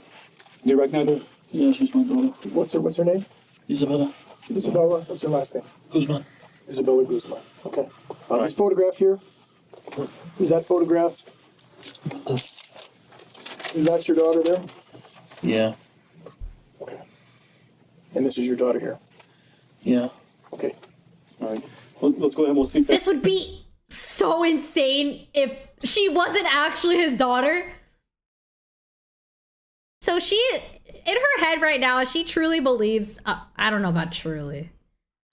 F: Do you recognize her? Yeah, she's my daughter.
E: What's her name?
F: Isabella
E: Isabella. What's her last name?
F: Guzman.
E: Isabella Guzman. Okay. This photograph here. Is that photograph? Is that your daughter there?
F: Yeah.
E: Okay. And this is your daughter here.
F: Yeah.
E: Okay.
F: All right. Let's go ahead and we'll see.
A: This would be so insane if she wasn't actually his daughter. So she, in her head right now, she truly believes, I don't know about truly.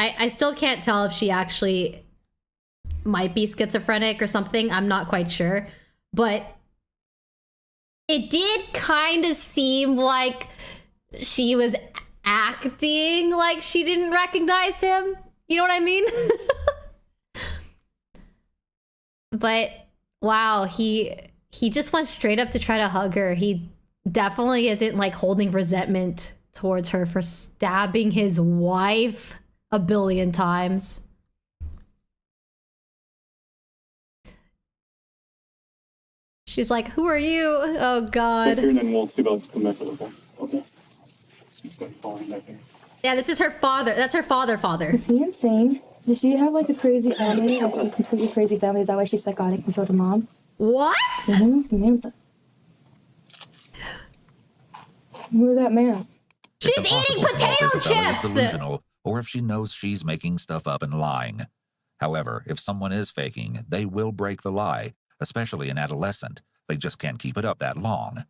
A: I still can't tell if she actually might be schizophrenic or something. I'm not quite sure. But it did kind of seem like she was acting like she didn't recognize him. You know what I mean? But wow, he just went straight up to try to hug her. He definitely isn't like holding resentment towards her for stabbing his wife a billion times. She's like, who are you? Oh God.
K: And then we'll see about the method. Okay.
A: Yeah, this is her father. That's her father.
D: Is he insane? Does she have like a crazy family? Like a completely crazy family? Is that why she's psychotic and killed her mom?
A: What?
D: His name is Samantha. Who is that man?
A: She's
B: It's
A: eating
B: impossible to know if
A: potato
B: Isabella is
A: chips!
B: delusional, or if she knows she's making stuff up and lying. However, if someone is faking, they will break the lie, especially an adolescent. They just can't keep it up that long.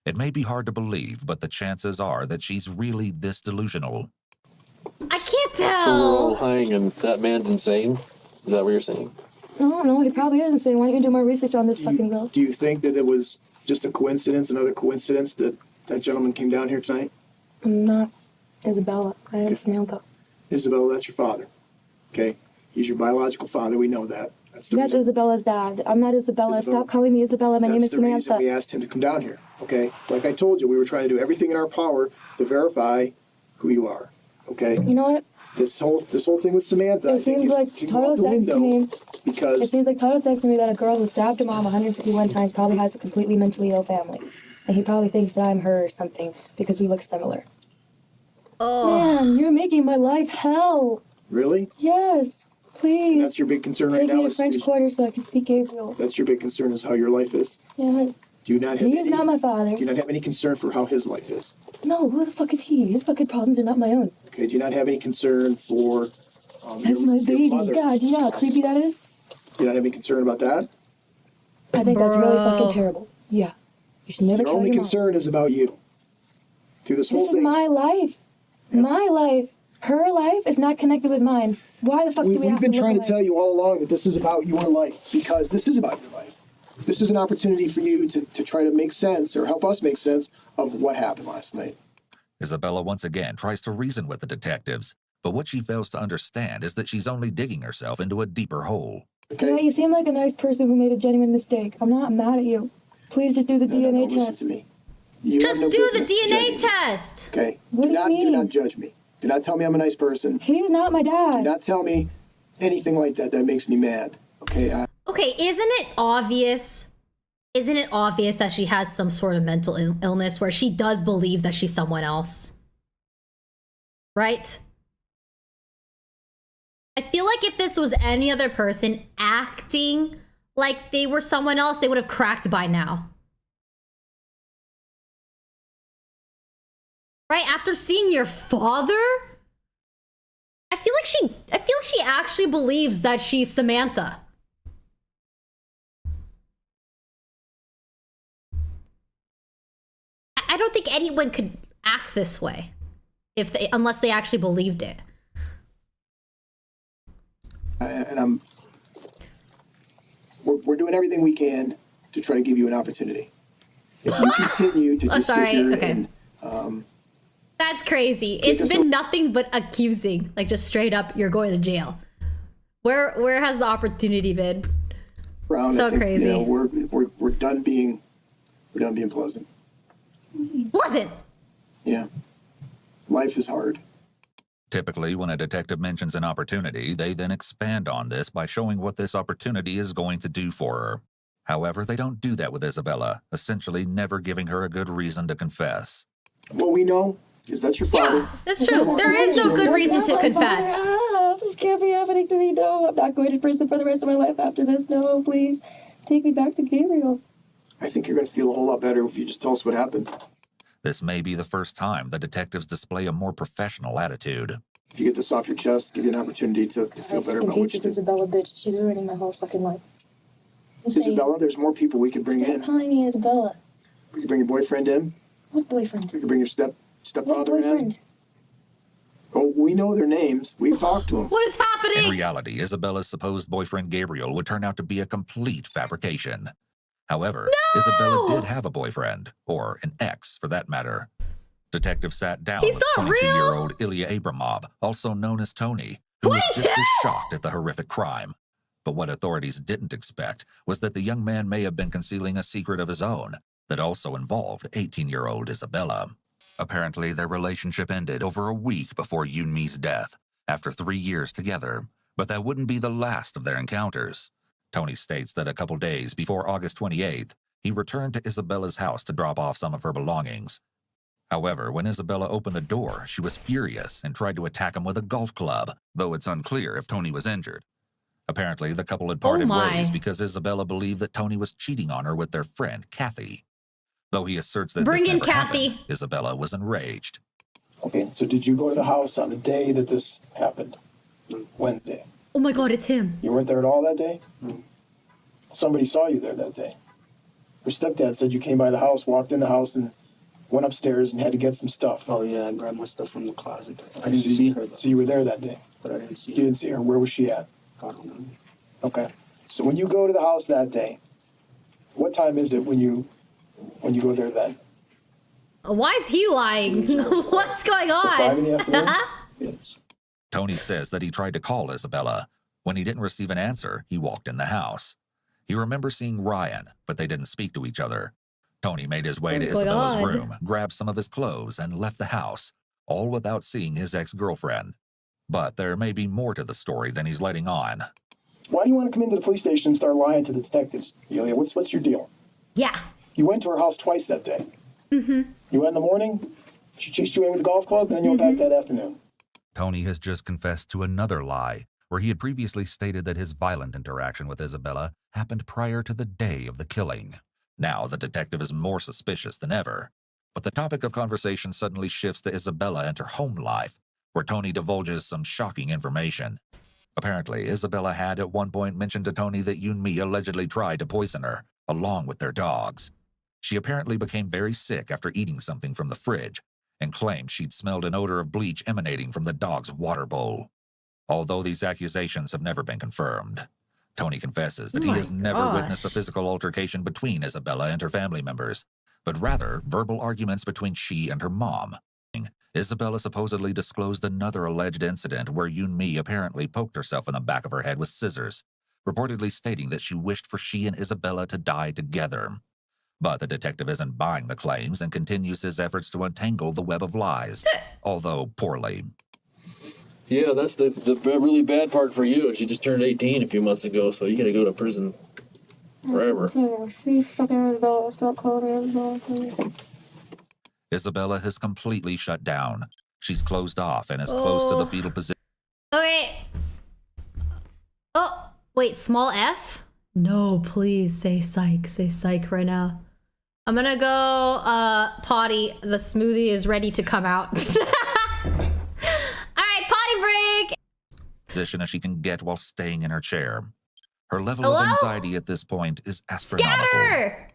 B: It may be hard to believe, but the chances are that she's really this delusional.
A: I can't tell.
F: So we're all lying and that man's insane? Is that what you're saying?
D: I don't know. He probably is insane. Why don't you do more research on this fucking girl?
E: Do you think that it was just a coincidence, another coincidence, that that gentleman came down here tonight?
D: I'm not Isabella. I am Samantha.
E: Isabella, that's your father. Okay? He's your biological father. We know that. That's
D: That's Isabella's dad. I'm not Isabella. Stop calling me Isabella. My name is
E: That's the reason
D: Samantha.
E: we asked him to come down here. Okay? Like I told you, we were trying to do everything in our power to verify who you are. Okay?
D: You know what?
E: This whole thing with Samantha,
D: It seems like total sex to me. It
E: because
D: seems like total sex to me that a girl who stabbed her mom 151 times probably has a completely mentally ill family. And he probably thinks that I'm her or something because we look similar.
A: Oh.
D: Man, you're making my life hell.
E: really,
D: Yes. Please.
E: and that's your big concern right
D: Take
E: now.
D: me to French Quarter so I can see Gabriel.
E: That's your big concern is how your life is.
D: Yes.
E: Do you not have
D: He
E: any?
D: is not my father.
E: Do you not have any concern for how his life is?
D: No, who the fuck is he? His fucking problems are not my own.
E: Okay. Do you not have any concern for
D: That's my baby.
E: mother?
D: God, do you know how creepy that is?
E: Do you not have any concern about that?
D: I think that's really
A: Bro.
D: fucking terrible. Yeah. You should never
E: Your
D: kill
E: only
D: your mom.
E: concern is about you. Through this whole
D: This is
E: thing,
D: my life. My life. Her life is not connected with mine. Why the fuck do we
E: we've
D: have
E: been
D: to
E: trying
D: look
E: to tell you all along that this is about your life, because this is about your life. This is an opportunity for you to try to make sense or help us make sense of what happened last night.
B: Isabella once again tries to reason with the detectives, but what she fails to understand is that she's only digging herself into a deeper hole.
E: Okay?
D: Yeah, you seem like a nice person who made a genuine mistake. I'm not mad at you. Please just do the
E: No,
D: DNA
E: listen
D: test.
E: to me. You
A: Just
E: have no
A: do the
E: business
A: DNA
E: judging me,
A: test.
E: Okay?
D: What do you
E: Do
D: mean?
E: not judge me. Do not tell me I'm a nice person.
D: He's not my
E: Do
D: dad.
E: not tell me anything like that. That makes me mad. Okay?
A: Okay, isn't it obvious? Isn't it obvious that she has some sort of mental illness where she does believe that she's someone else? Right? I feel like if this was any other person acting like they were someone else, they would have cracked by now. Right? After seeing your father? I feel like she actually believes that she's Samantha. I don't think anyone could act this way unless they actually believed it.
E: And we're doing everything we can to try to give you an opportunity. If you continue to just
A: sorry.
E: sit here
A: Okay.
E: and
A: That's crazy.
E: Take
A: It's
E: us
A: been nothing but accusing. Like just straight up, you're going to jail. Where has the opportunity been?
E: around,
A: So
E: I think,
A: crazy.
E: You know, we're done being pleasant.
A: Pleasant.
E: Yeah. Life is hard.
B: Typically, when a detective mentions an opportunity, they then expand on this by showing what this opportunity is going to do for her. However, they don't do that with Isabella, essentially never giving her a good reason to confess.
E: What we know is that your father.
A: Yeah, that's true. There is no good reason to confess.
D: This can't be happening to me. No, I'm not going to prison for the rest of my life after this. No, please. Take me back to Gabriel.
E: I think you're going to feel a whole lot better if you just tell us what happened.
B: This may be the first time the detectives display a more professional attitude.
E: If you get this off your chest, give you an opportunity to feel better about what you did.
D: Isabella, bitch. She's ruining my whole fucking life.
E: Isabella, there's more people we could bring
D: Stop
E: in.
D: calling me Isabella.
E: We could bring your boyfriend in.
D: What boyfriend?
E: We could bring your
D: What
E: stepfather in.
D: boyfriend?
E: Oh, we know their names. We've talked to them.
A: What is
B: In
A: happening?
B: reality, Isabella's supposed boyfriend Gabriel would turn out to be a complete fabrication. However,
A: No!
B: Isabella did have a boyfriend, or an ex for that matter. Detectives sat down
A: He's
B: with
A: not real!
B: 22-year-old Ilya Abramov, also known as Tony, who was just
A: 22?
B: as shocked at the horrific crime. But what authorities didn't expect was that the young man may have been concealing a secret of his own, that also involved 18-year-old Isabella. Apparently, their relationship ended over a week before Yoonmi's death, after 3 years together, but that wouldn't be the last of their encounters. Tony states that a couple days before August 28th, he returned to Isabella's house to drop off some of her belongings. However, when Isabella opened the door, she was furious and tried to attack him with a golf club, though it's unclear if Tony was injured. Apparently, the couple had parted ways because Isabella believed that Tony was cheating on her with their friend, Kathy. Though he asserts that
A: Bring
B: this
A: in
B: never
A: Kathy.
B: happened, Isabella was enraged.
E: Okay, so did you go to the house on the day that this happened? Wednesday.
A: Oh my God, it's him.
E: You weren't there at all that day? Somebody saw you there that day. Her stepdad said you came by the house, walked in the house, and went upstairs and had to get some stuff.
L: Oh yeah, I grabbed my stuff from the closet. I didn't see her though.
E: So you were there that day?
L: But I didn't see her.
E: You didn't see her. Where was she at?
L: I don't know.
E: Okay. So when you go to the house that day, what time is it when you go there then?
A: Why is he lying? What's going on?
E: So 5 in the afternoon?
L: Yes.
B: Tony says that he tried to call Isabella. When he didn't receive an answer, he walked in the house. He remembers seeing Ryan, but they didn't speak to each other. Tony made his way to Isabella's room, grabbed some of his clothes, and left the house, all without seeing his ex-girlfriend. But there may be more to the story than he's letting on.
E: Why do you want to come into the police station and start lying to the detectives? Yulia, what's your deal?
A: Yeah.
E: You went to her house twice that day.
A: Mm-hmm.
E: You went in the morning, she chased you away with the golf club, and then you went back that afternoon.
B: Tony has just confessed to another lie, where he had previously stated that his violent interaction with Isabella happened prior to the day of the killing. Now the detective is more suspicious than ever. But the topic of conversation suddenly shifts to Isabella and her home life, where Tony divulges some shocking information. Apparently, Isabella had at one point mentioned to Tony that Yoonmi allegedly tried to poison her, along with their dogs. She apparently became very sick after eating something from the fridge, and claimed she'd smelled an odor of bleach emanating from the dog's water bowl. Although these accusations have never been confirmed, Tony confesses that he has never witnessed a physical altercation between Isabella and her family members, but rather verbal arguments between she and her mom. Isabella supposedly disclosed another alleged incident where Yoonmi apparently poked herself in the back of her head with scissors, reportedly stating that she wished for she and Isabella to die together. But the detective isn't buying the claims and continues his efforts to untangle the web of lies, although poorly.
F: Yeah, that's the really bad part for you. She just turned 18 a few months ago, so you gotta go to prison forever.
B: Isabella has completely shut down. She's closed off and is close to the fetal position.
A: Okay. Oh, wait, small F? No, please say psych right now. I'm gonna go potty. The smoothie is ready to come out. Alright, potty break!
B: Position as she can get while staying in her chair. Her level of anxiety at this point is astronomical.
A: Scatter!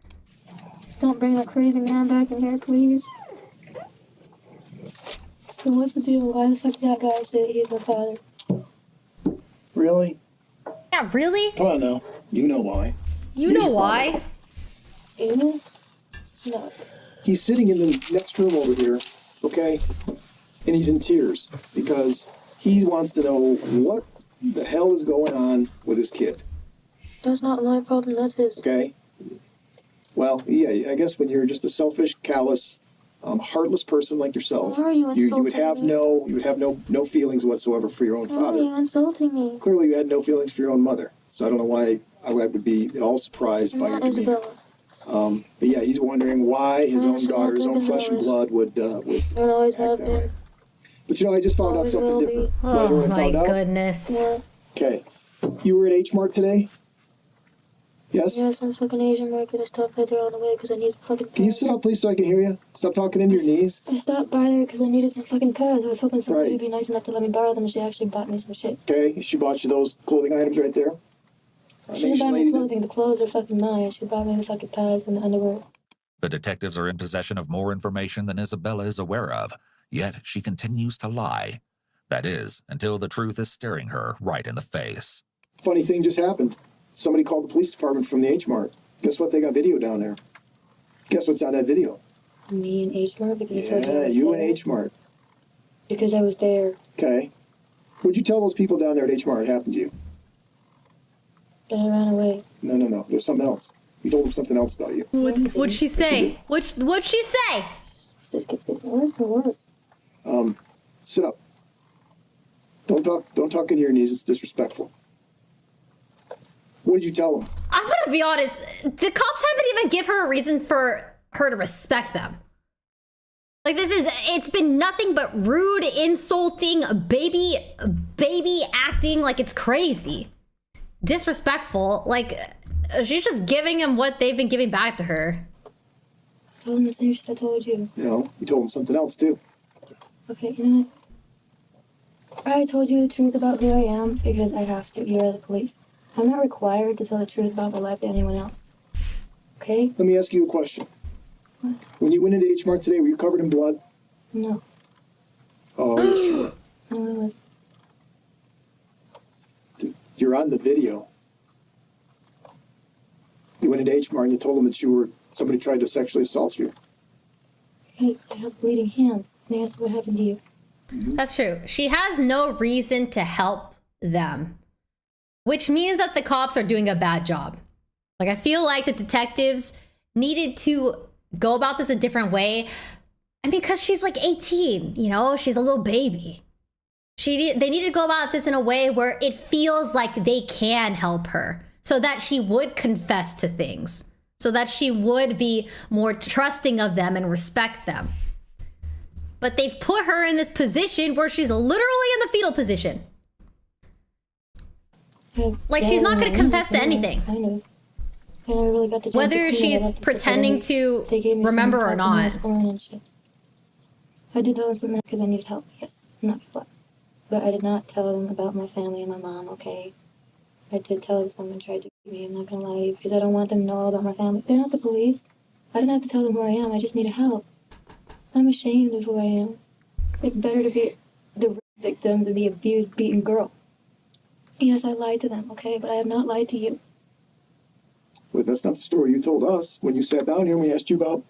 D: Don't bring the crazy man back in here, please. So what's the deal? Why the fuck did that guy say he's my father?
E: Really?
A: Yeah, really?
E: Come on now. You know why.
A: You know why.
D: You know? No.
E: He's sitting in the next room over here, okay? And he's in tears because he wants to know what the hell is going on with his kid.
D: That's not my problem, that's his.
E: Okay? Well, yeah, I guess when you're just a selfish, callous, heartless person like yourself,
D: Why are you
E: you
D: insulting
E: would have
D: me?
E: no feelings whatsoever for your own
D: Why
E: father.
D: are you insulting me?
E: Clearly, you had no feelings for your own mother, so I don't know why I would be at all surprised by your demeanor.
D: Isabella.
E: But yeah, he's wondering why his own daughter, his own flesh and blood would
D: I always have
E: that way.
D: been.
E: But you know, I just found out
D: Always
E: something
D: will be.
E: different.
A: Oh my goodness.
D: What?
E: Okay, you were at H Mart today? Yes?
D: Yeah, some fucking Asian market and stuff right there on the way because I need fucking pads.
E: Can you sit up, please, so I can hear you? Stop talking into your knees.
D: I stopped by there because I needed some fucking pads. I was hoping somebody
E: Right.
D: would be nice enough to let me borrow them, and she actually bought me some shit.
E: Okay, she bought you those clothing items right there?
D: She didn't buy me clothing. The clothes are fucking mine. She bought me the fucking pads and the underwear.
B: The detectives are in possession of more information than Isabella is aware of, yet she continues to lie. That is, until the truth is staring her right in the face.
E: Funny thing just happened. Somebody called the police department from the H Mart. Guess what? They got video down there. Guess what's on that video?
D: Me and H Mart because
E: Yeah, you and H Mart.
D: Because I was there.
E: Okay. What'd you tell those people down there at H Mart happened to you?
D: Then I ran away.
E: No. There's something else. You told him something else about you.
A: What'd she say? What'd she say?
D: Just keeps getting worse and worse.
E: Sit up. Don't talk into your knees. It's disrespectful. What did you tell him?
A: I'm gonna be honest. The cops haven't even give her a reason for her to respect them. Like it's been nothing but rude, insulting, baby acting like it's crazy. Disrespectful. Like, she's just giving him what they've been giving back to her.
D: I told him the same shit I told you.
E: No, you told him something else too.
D: Okay, you know what? I told you the truth about who I am because I have to. You're the police. I'm not required to tell the truth about my life to anyone else. Okay?
E: Let me ask you a question.
D: What?
E: When you went into H Mart today, were you covered in blood?
D: No.
E: Oh, are you sure?
D: No, it was.
E: You're on the video. You went into H Mart and you told them that somebody tried to sexually assault you.
D: Because I have bleeding hands. And they asked what happened to you.
A: That's true. She has no reason to help them, which means that the cops are doing a bad job. Like, I feel like the detectives needed to go about this a different way. And because she's like 18, you know, she's a little baby. They need to go about this in a way where it feels like they can help her, so that she would confess to things, so that she would be more trusting of them and respect them. But they've put her in this position where she's literally in the fetal position. Like, she's not going to confess to anything.
D: I know. I never really got the chance
A: Whether
D: to
A: she's pretending to remember or not.
D: I did tell them something because I needed help, yes. Not flat. But I did not tell them about my family and my mom, okay? I did tell them someone tried to beat me, I'm not gonna lie to you, because I don't want them to know all about my family. They're not the police. I don't have to tell them who I am, I just need help. I'm ashamed of who I am. It's better to be the victim than the abused, beaten girl. Yes, I lied to them, okay? But I have not lied to you.
E: But that's not the story you told us when you sat down here and we asked you about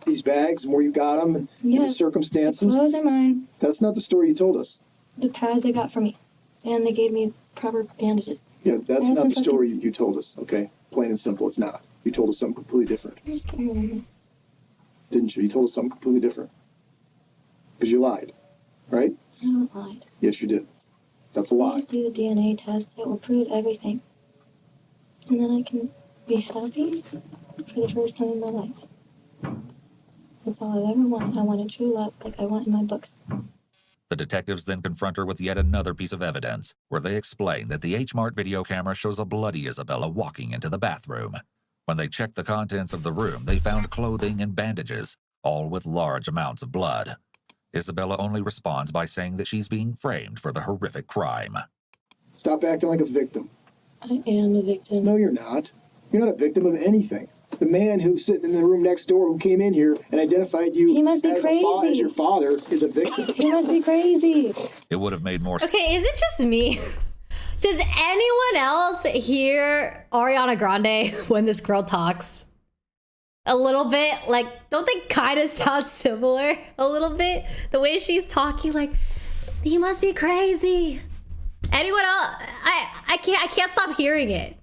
E: these bags and where you got them and the circumstances.
D: The clothes are mine.
E: That's not the story you told us.
D: The pads they got for me. And they gave me proper bandages.
E: Yeah, that's not the story you told us, okay? Plain and simple, it's not. You told us something completely different.
D: I just can't remember.
E: Didn't you? You told us something completely different. Because you lied, right?
D: I haven't lied.
E: Yes, you did. That's a lie.
D: Just do the DNA test. It will prove everything. And then I can be happy for the first time in my life. That's all I've ever wanted. I wanted true love like I want in my books.
B: The detectives then confront her with yet another piece of evidence, where they explain that the H Mart video camera shows a bloody Isabella walking into the bathroom. When they checked the contents of the room, they found clothing and bandages, all with large amounts of blood. Isabella only responds by saying that she's being framed for the horrific crime.
E: Stop acting like a victim.
D: I am a victim.
E: No, you're not. You're not a victim of anything. The man who's sitting in the room next door who came in here and identified you
D: he must be
E: as,
D: crazy.
E: as your father is a victim.
D: He must be crazy.
B: It would have made more sense.
A: Okay, is it just me? Does anyone else hear Ariana Grande when this girl talks? A little bit? Like, don't they kind of sound similar? A little bit? The way she's talking, like, he must be crazy. Anyone else? I can't stop hearing it.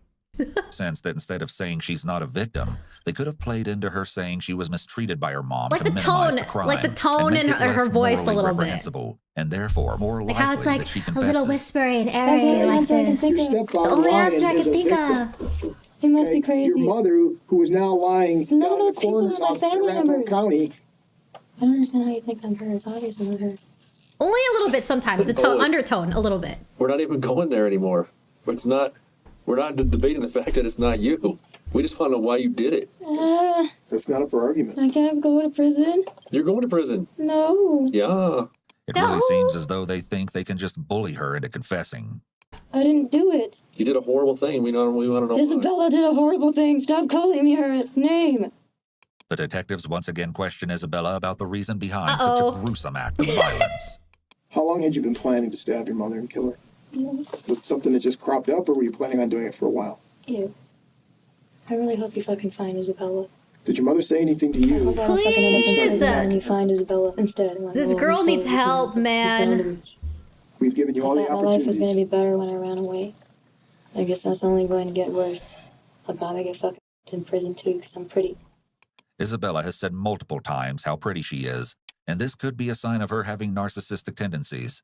B: Sense that instead of saying she's not a victim, they could have played into her saying she was mistreated by her mom
A: Like
B: to
A: the
B: minimize
A: tone,
B: the crime,
A: like the tone
B: and
A: in
B: make it
A: her
B: less
A: voice a
B: morally
A: little bit.
B: reprehensible, and therefore more
A: Like
B: likely
A: how it's
B: that
A: like
B: she
A: a
B: confesses.
A: little whispery and
D: That's
A: airy
D: the
A: like
D: answer I can
A: this.
D: think
E: Your
D: of.
A: The
E: stepfather
A: only
E: Ryan
A: answer I
E: is
A: can
E: a
A: think
E: victim.
A: of.
D: He must
E: Okay?
D: be crazy.
E: Your mother, who is now lying
D: None
E: down
D: of
E: in
D: those
E: the
D: people
E: coroner's
D: are my
E: office in
D: family
E: Arapahoe
D: members.
E: County.
D: I don't understand how you think I'm her. It's obvious I'm not her.
A: Only a little bit sometimes. The tone, undertone, a little bit.
F: We're not even going there anymore. It's not. We're not debating the fact that it's not you. We just want to know why you did it.
E: That's not up for argument.
D: I can't go to prison.
F: You're going to prison.
D: No.
F: Yeah.
B: It really seems as though they think they can just bully her into confessing.
D: I didn't do it.
F: You did a horrible thing. We want to know why.
D: Isabella did a horrible thing. Stop calling me her name.
B: The detectives once again question Isabella about the reason behind such a gruesome act of violence.
E: How long had you been planning to stab your mother and kill her? Was it something that just cropped up, or were you planning on doing it for a while?
D: You. I really hope you fucking find Isabella.
E: Did your mother say anything to you?
A: Please.
D: And you find Isabella instead. Like,
A: This girl needs help, man.
E: We've given you all the
D: my life was going to
E: opportunities.
D: be better when I ran away. I guess that's only going to get worse. I'd rather get fucking in prison too, because I'm pretty.
B: Isabella has said multiple times how pretty she is, and this could be a sign of her having narcissistic tendencies.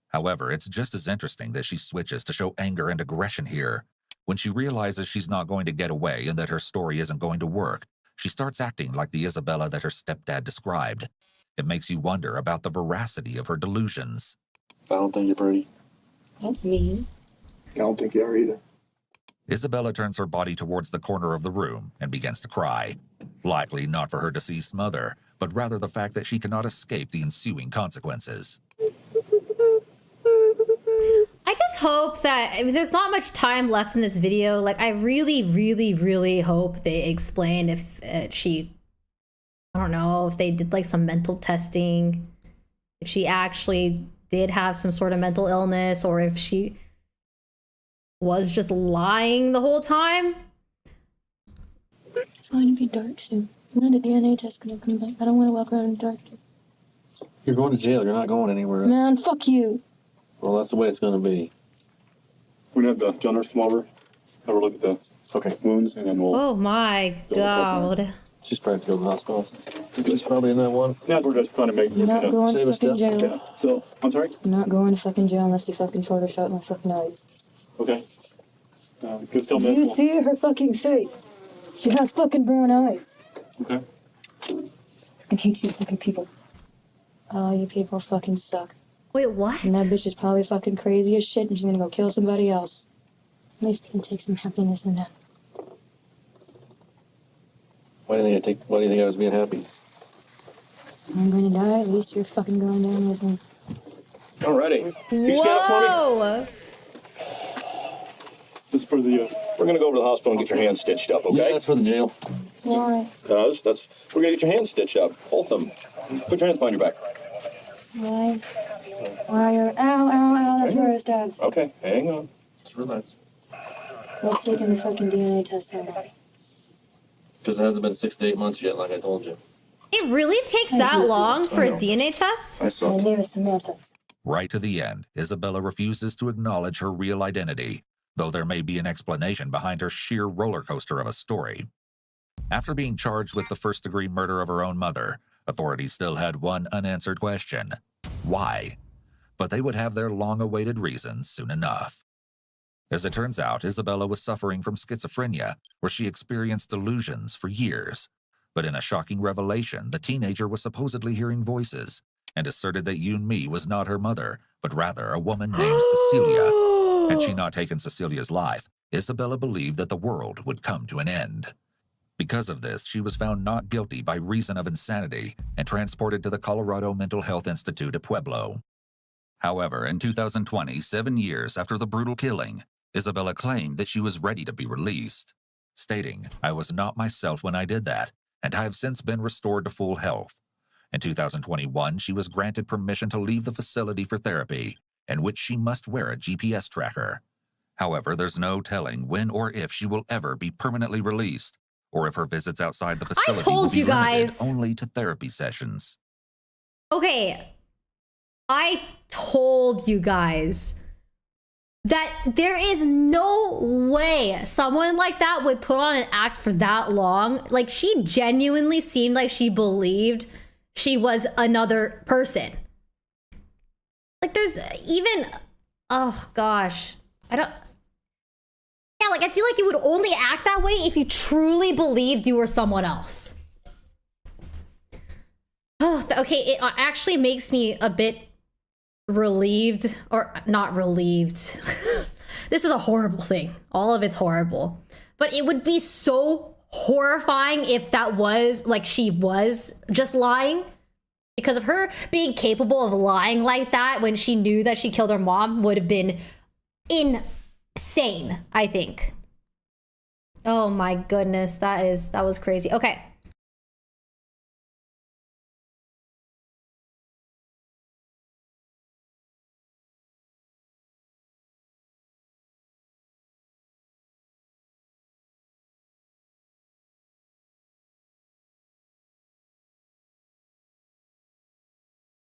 B: However, it's just as interesting that she switches to show anger and aggression here. When she realizes she's not going to get away and that her story isn't going to work, she starts acting like the Isabella that her stepdad described. It makes you wonder about the veracity of her delusions.
F: I don't think you're pretty.
D: That's mean.
E: I don't think you are either.
B: Isabella turns her body towards the corner of the room and begins to cry. Likely not for her deceased mother, but rather the fact that she cannot escape the ensuing consequences.
A: I just hope that, I mean, there's not much time left in this video. Like, I really, really, really hope they explain if she, I don't know, if they did like some mental testing, if she actually did have some sort of mental illness, or if she was just lying the whole time.
D: It's going to be dark soon. When are the DNA tests going to come back? I don't want to walk around in the dark.
F: You're going to jail. You're not going anywhere.
D: Man, fuck you.
F: Well, that's the way it's going to be.
K: We're going to have the jail nurse come over, have a look at the wounds, and then we'll...
A: Oh my god.
F: She's probably to go to the hospital. She's probably in that one.
K: Yeah, we're just trying to make...
D: You're not going to fucking jail.
K: Yeah, so, I'm sorry?
D: You're not going to fucking jail unless you fucking Photoshop my fucking eyes.
K: Okay. Could still
D: Do
K: miss
D: you
K: one.
D: see her fucking face? She has fucking brown eyes.
K: Okay.
D: I hate you fucking people. All you people fucking suck.
A: Wait, what?
D: And that bitch is probably fucking crazy as shit and she's gonna go kill somebody else. At least we can take some happiness in that.
F: Why do you think I was being happy?
D: I'm gonna die, at least you're fucking going down with me.
K: Alrighty. Can you stand up for me?
A: Whoa!
K: This is for the...
M: We're gonna go over to the hospital and get your hands stitched up, okay?
F: Yeah, that's for the jail.
D: Why?
M: We're gonna get your hands stitched up, both of them. Put your hands behind your back.
D: Why? Why are... Ow, ow, ow, that's where I stabbed.
M: Okay, hang on.
F: Just relax.
D: What's taking the fucking DNA test out?
F: Because it hasn't been 6 to 8 months yet, like I told you.
A: It really takes that long for a DNA test?
F: I saw.
D: My name is Samantha.
B: Right to the end, Isabella refuses to acknowledge her real identity, though there may be an explanation behind her sheer roller coaster of a story. After being charged with the first-degree murder of her own mother, authorities still had one unanswered question: why? But they would have their long-awaited reasons soon enough. As it turns out, Isabella was suffering from schizophrenia, where she experienced delusions for years. But in a shocking revelation, the teenager was supposedly hearing voices and asserted that Yoon-mi was not her mother, but rather a woman named Cecilia. Had she not taken Cecilia's life, Isabella believed that the world would come to an end. Because of this, she was found not guilty by reason of insanity and transported to the Colorado Mental Health Institute at Pueblo. However, in 2020, 7 years after the brutal killing, Isabella claimed that she was ready to be released, stating, "I was not myself when I did that, and I have since been restored to full health." In 2021, she was granted permission to leave the facility for therapy, in which she must wear a GPS tracker. However, there's no telling when or if she will ever be permanently released, or if her visits outside the facility will be limited only to therapy sessions.
A: Okay, I told you guys that there is no way someone like that would put on an act for that long. Like, she genuinely seemed like she believed she was another person. Like, there's even, oh gosh, I don't, yeah, like, I feel like you would only act that way if you truly believed you were someone else. Oh, okay, it actually makes me a bit relieved, or not relieved. This is a horrible thing. All of it's horrible. But it would be so horrifying if that was, like, she was just lying. Because of her being capable of lying like that when she knew that she killed her mom would have been insane, I think. Oh my goodness, that was crazy. Okay.